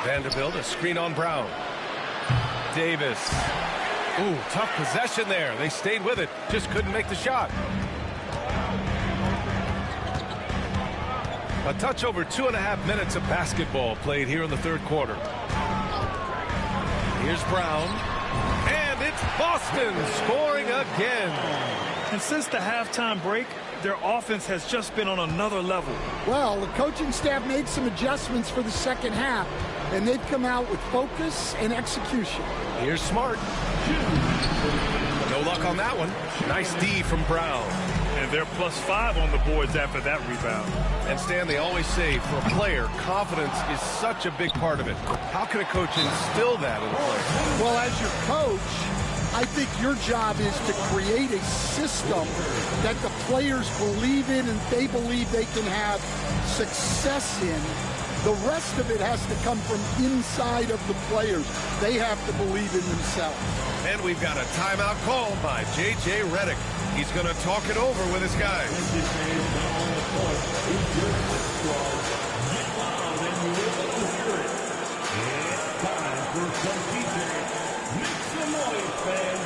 Vanderbilt, a screen on Brown. Davis. Ooh, tough possession there. They stayed with it. Just couldn't make the shot. A touch over 2.5 minutes of basketball played here in the third quarter. Here's Brown. And it's Boston scoring again. And since the halftime break, their offense has just been on another level. Well, the coaching staff made some adjustments for the second half, and they've come out with focus and execution. Here's Smart. No luck on that one. Nice D from Brown. And they're +5 on the boards after that rebound. And Stan, they always say for a player, confidence is such a big part of it. How can a coach instill that in a player? Well, as your coach, I think your job is to create a system that the players believe in and they believe they can have success in. The rest of it has to come from inside of the players. They have to believe in themselves. And we've got a timeout called by J.J. Redick. He's going to talk it over with his guys. It's time for some DJ. Make some noise, fans.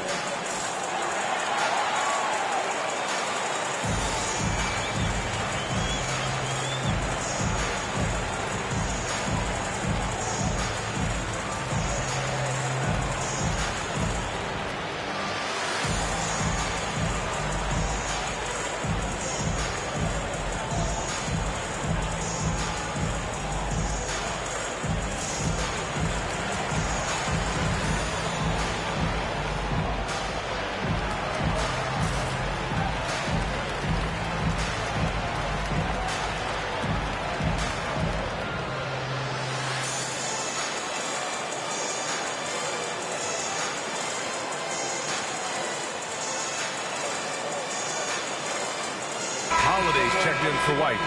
Holiday's checked in for White.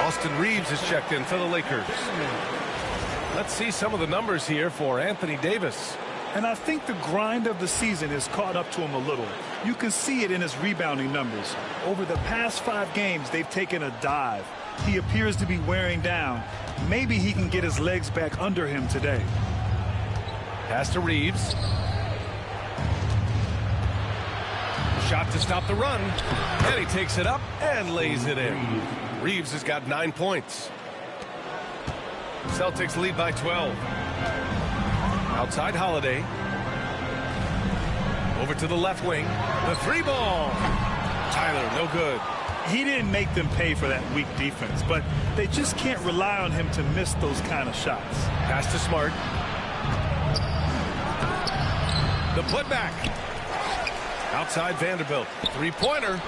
Austin Reeves is checked in for the Lakers. Let's see some of the numbers here for Anthony Davis. And I think the grind of the season has caught up to him a little. You can see it in his rebounding numbers. Over the past 5 games, they've taken a dive. He appears to be wearing down. Maybe he can get his legs back under him today. Pass to Reeves. Shot to stop the run. And he takes it up and lays it in. Reeves has got 9 points. Celtics lead by 12. Outside Holiday. Over to the left wing. The 3-ball. Tyler, no good. He didn't make them pay for that weak defense, but they just can't rely on him to miss those kind of shots. Pass to Smart. The putback. Outside Vanderbilt. 3-pointer.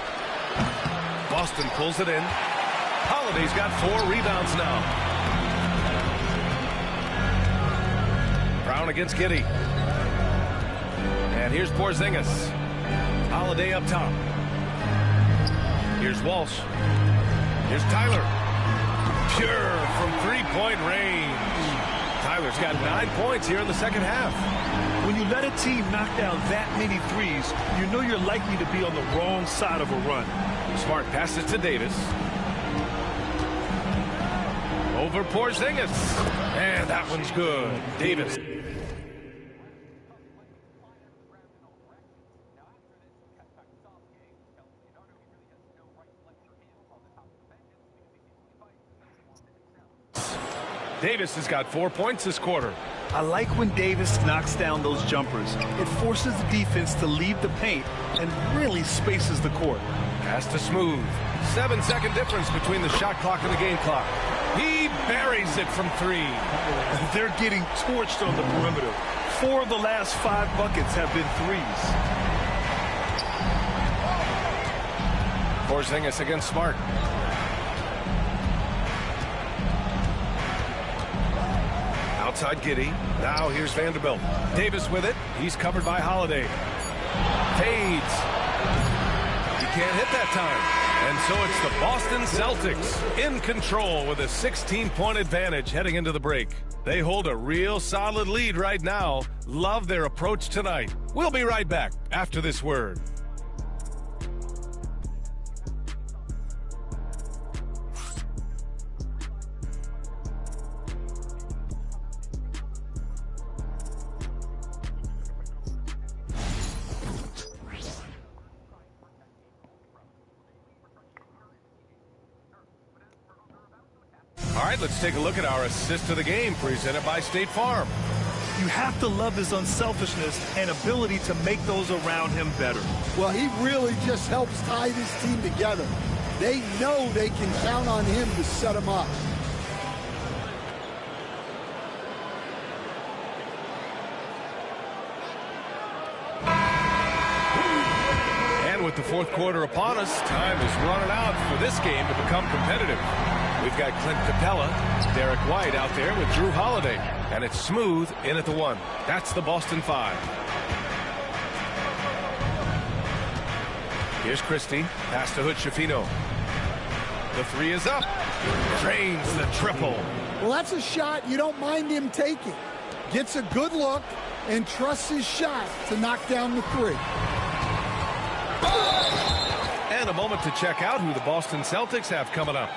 Boston pulls it in. Holiday's got 4 rebounds now. Brown against Giddey. And here's Porzingis. Holiday up top. Here's Walsh. Here's Tyler. Pure from 3-point range. Tyler's got 9 points here in the second half. When you let a team knock down that many threes, you know you're likely to be on the wrong side of a run. Smart passes to Davis. Over Porzingis. And that one's good. Davis. Davis has got 4 points this quarter. I like when Davis knocks down those jumpers. It forces the defense to leave the paint and really spaces the court. Pass to Smooth. 7-second difference between the shot clock and the game clock. He buries it from 3. They're getting torched on the perimeter. 4 of the last 5 buckets have been threes. Porzingis against Smart. Outside Giddey. Now here's Vanderbilt. Davis with it. He's covered by Holiday. Fades. He can't hit that time. And so it's the Boston Celtics in control with a 16-point advantage heading into the break. They hold a real solid lead right now. Love their approach tonight. We'll be right back after this word. All right, let's take a look at our assist of the game presented by State Farm. You have to love his unselfishness and ability to make those around him better. Well, he really just helps tie this team together. They know they can count on him to set them up. And with the fourth quarter upon us, time is running out for this game to become competitive. We've got Clint Capella, Derek White out there with Drew Holiday. And it's Smooth in at the 1. That's the Boston 5. Here's Christie. Pass to Hood-Schifino. The 3 is up. Drains the triple. Well, that's a shot you don't mind him taking. Gets a good look and trusts his shot to knock down the 3. And a moment to check out who the Boston Celtics have coming up.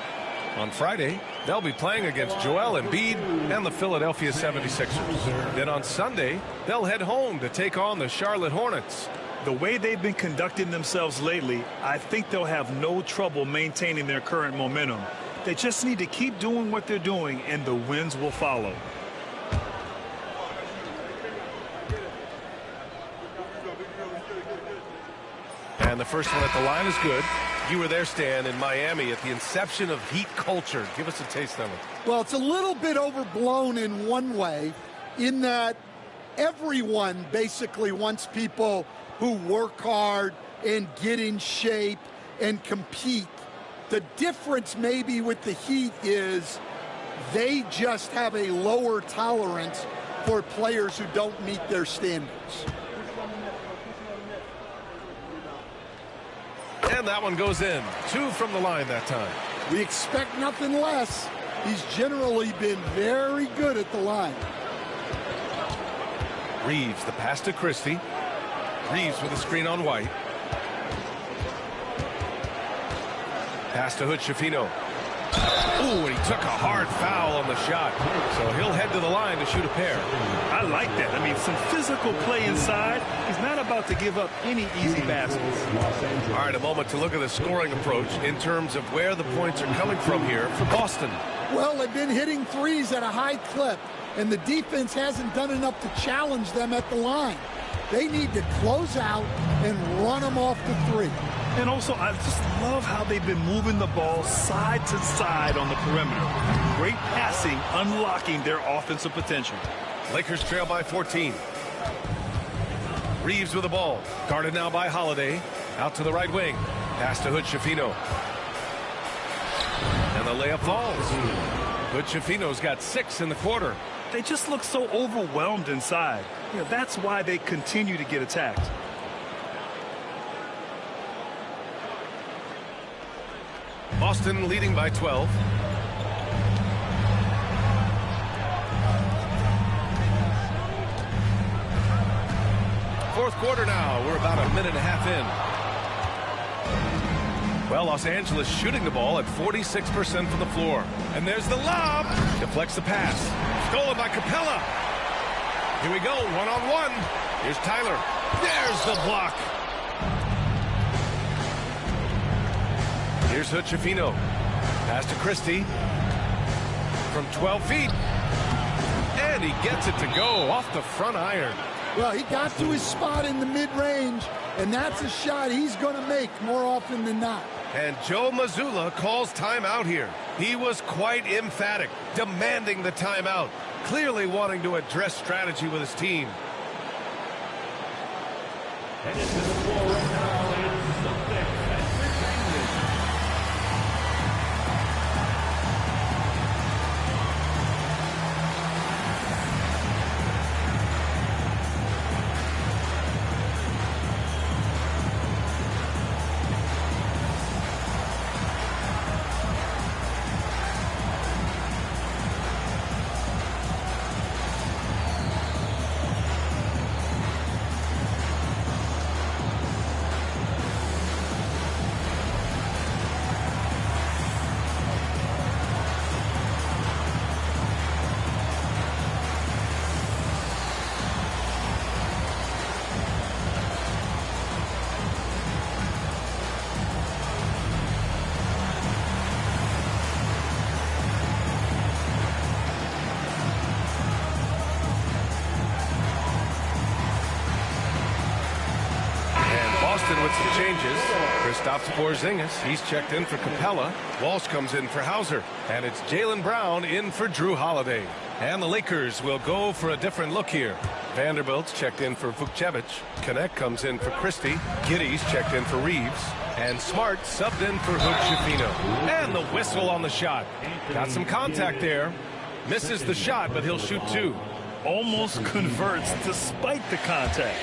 On Friday, they'll be playing against Joel Embiid and the Philadelphia 76ers. Then on Sunday, they'll head home to take on the Charlotte Hornets. The way they've been conducting themselves lately, I think they'll have no trouble maintaining their current momentum. They just need to keep doing what they're doing, and the wins will follow. And the first one at the line is good. You were there, Stan, in Miami at the inception of Heat culture. Give us a taste of it. Well, it's a little bit overblown in one way, in that everyone basically wants people who work hard and get in shape and compete. The difference maybe with the Heat is they just have a lower tolerance for players who don't meet their standards. And that one goes in. 2 from the line that time. We expect nothing less. He's generally been very good at the line. Reeves, the pass to Christie. Reeves with a screen on White. Pass to Hood-Schifino. Ooh, and he took a hard foul on the shot. So he'll head to the line to shoot a pair. I like that. I mean, some physical play inside. He's not about to give up any easy baskets. All right, a moment to look at the scoring approach in terms of where the points are coming from here for Boston. Well, they've been hitting threes at a high clip, and the defense hasn't done enough to challenge them at the line. They need to close out and run them off the three. And also, I just love how they've been moving the ball side to side on the perimeter. Great passing, unlocking their offensive potential. Lakers trail by 14. Reeves with the ball. Guarded now by Holiday. Out to the right wing. Pass to Hood-Schifino. And the layup falls. Hood-Schifino's got 6 in the quarter. They just look so overwhelmed inside. You know, that's why they continue to get attacked. Boston leading by 12. Fourth quarter now. We're about a minute and a half in. Well, Los Angeles shooting the ball at 46% from the floor. And there's the lob. Deflects the pass. Stolen by Capella. Here we go. One-on-one. Here's Tyler. There's the block. Here's Hood-Schifino. Pass to Christie. From 12 feet. And he gets it to go off the front iron. Well, he got to his spot in the mid-range, and that's a shot he's going to make more often than not. And Joe Mazzulla calls timeout here. He was quite emphatic, demanding the timeout, clearly wanting to address strategy with his team. And into the floor right now is the Knicks at 6. With some changes. Kristaps Porzingis, he's checked in for Capella. Walsh comes in for Hauser. And it's Jaylen Brown in for Drew Holiday. And the Lakers will go for a different look here. Vanderbilt's checked in for Vukcevic. Connect comes in for Christie. Giddey's checked in for Reeves. And Smart subbed in for Hood-Schifino. And the whistle on the shot. Got some contact there. Misses the shot, but he'll shoot 2. Almost converts despite the contact.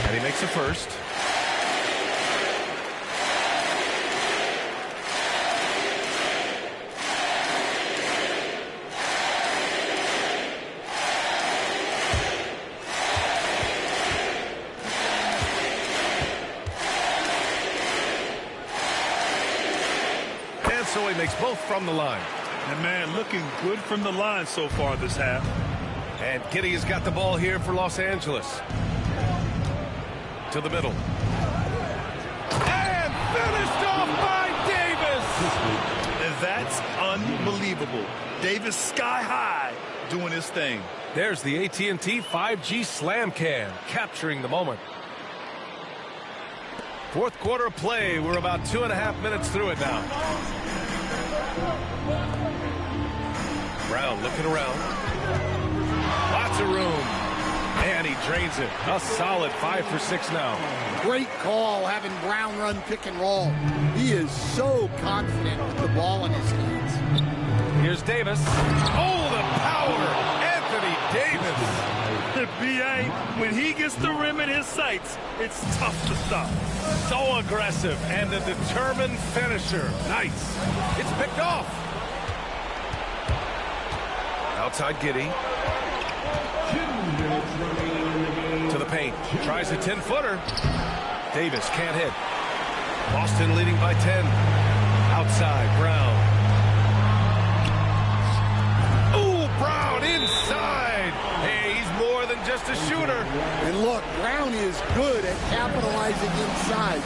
And he makes a first. And so he makes both from the line. And man, looking good from the line so far this half. And Giddey has got the ball here for Los Angeles. To the middle. And finished off by Davis. And that's unbelievable. Davis sky high doing his thing. There's the AT&T 5G Slam Can capturing the moment. Fourth quarter of play. We're about 2.5 minutes through it now. Brown looking around. Lots of room. And he drains it. A solid 5 for 6 now. Great call having Brown run pick and roll. He is so confident with the ball in his hands. Here's Davis. Oh, the he gets the rim in his sights, it's tough to stop. So aggressive and a determined finisher. Nice. It's picked off. Outside Giddey. 2 minutes remaining in the game. To the paint. Tries a 10-footer. Davis can't hit. Boston leading by 10. Outside, Brown. Ooh, Brown inside. Hey, he's more than just a shooter. And look, Brown is good at capitalizing inside,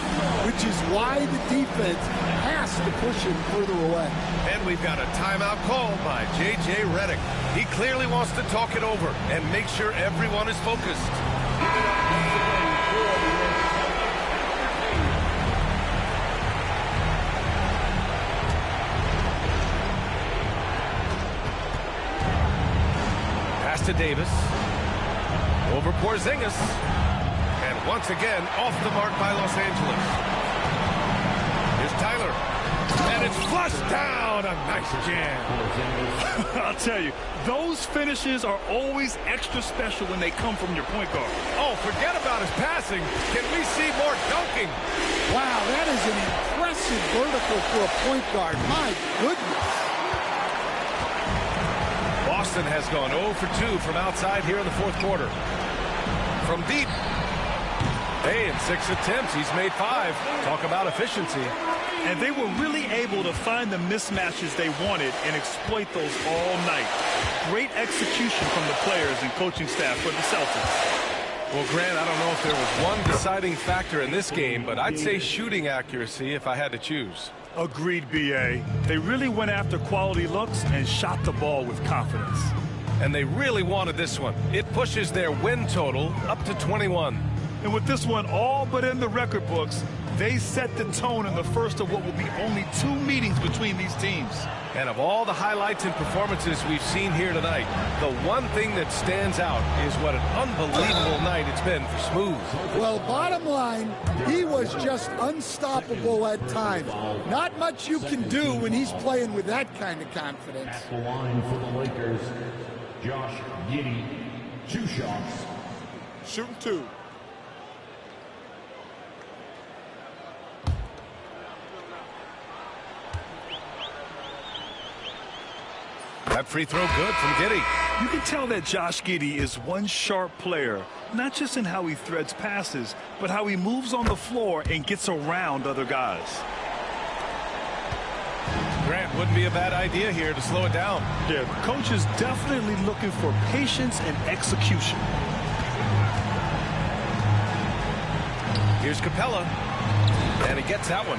which is why the defense has to push him further away. And we've got a timeout called by J.J. Redick. He clearly wants to talk it over and make sure everyone is focused. Pass to Davis. Over Porzingis. And once again, off the mark by Los Angeles. Here's Tyler. And it's flushed down. A nice jam. I'll tell you, those finishes are always extra special when they come from your point guard. Oh, forget about his passing. Can we see more dunking? Wow, that is an impressive vertical for a point guard. My goodness. Boston has gone 0 for 2 from outside here in the fourth quarter. From deep. Hey, in 6 attempts, he's made 5. Talk about efficiency. And they were really able to find the mismatches they wanted and exploit those all night. Great execution from the players and coaching staff for the Celtics. Well, Grant, I don't know if there was one deciding factor in this game, but I'd say shooting accuracy if I had to choose. Agreed, B.A. They really went after quality looks and shot the ball with confidence. And they really wanted this one. It pushes their win total up to 21. And with this one all but in the record books, they set the tone in the first of what will be only 2 meetings between these teams. And of all the highlights and performances we've seen here tonight, the one thing that stands out is what an unbelievable night it's been for Smooth. Well, bottom line, he was just unstoppable at times. Not much you can do when he's playing with that kind of confidence. At the line for the Lakers, Josh Giddey, 2 shots. Shooting 2. That free throw good from Giddey. You can tell that Josh Giddey is one sharp player, not just in how he threads passes, but how he moves on the floor and gets around other guys. Grant, wouldn't be a bad idea here to slow it down. Yeah, the coach is definitely looking for patience and execution. Here's Capella, and he gets that one.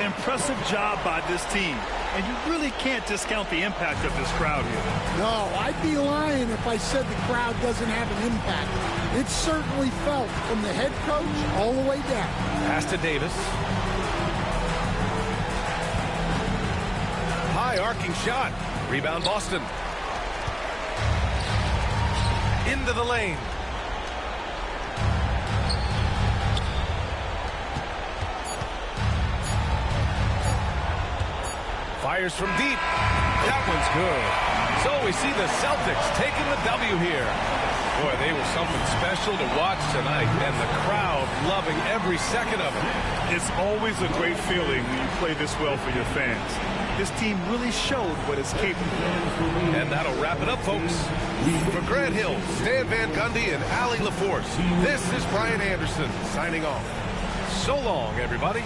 Impressive job by this team. And you really can't discount the impact of this crowd here. No, I'd be lying if I said the crowd doesn't have an impact. It's certainly felt from the head coach all the way down. Pass to Davis. High arcing shot. Rebound Boston. Into the lane. Fires from deep. That one's good. So we see the Celtics taking the W here. Boy, they were something special to watch tonight, and the crowd loving every second of it. It's always a great feeling when you play this well for your fans. This team really showed what it's capable of. And that'll wrap it up, folks. For Grant Hill, Stan Van Gundy, and Allie LaForce, this is Brian Anderson signing off. So long, everybody.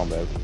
on, baby.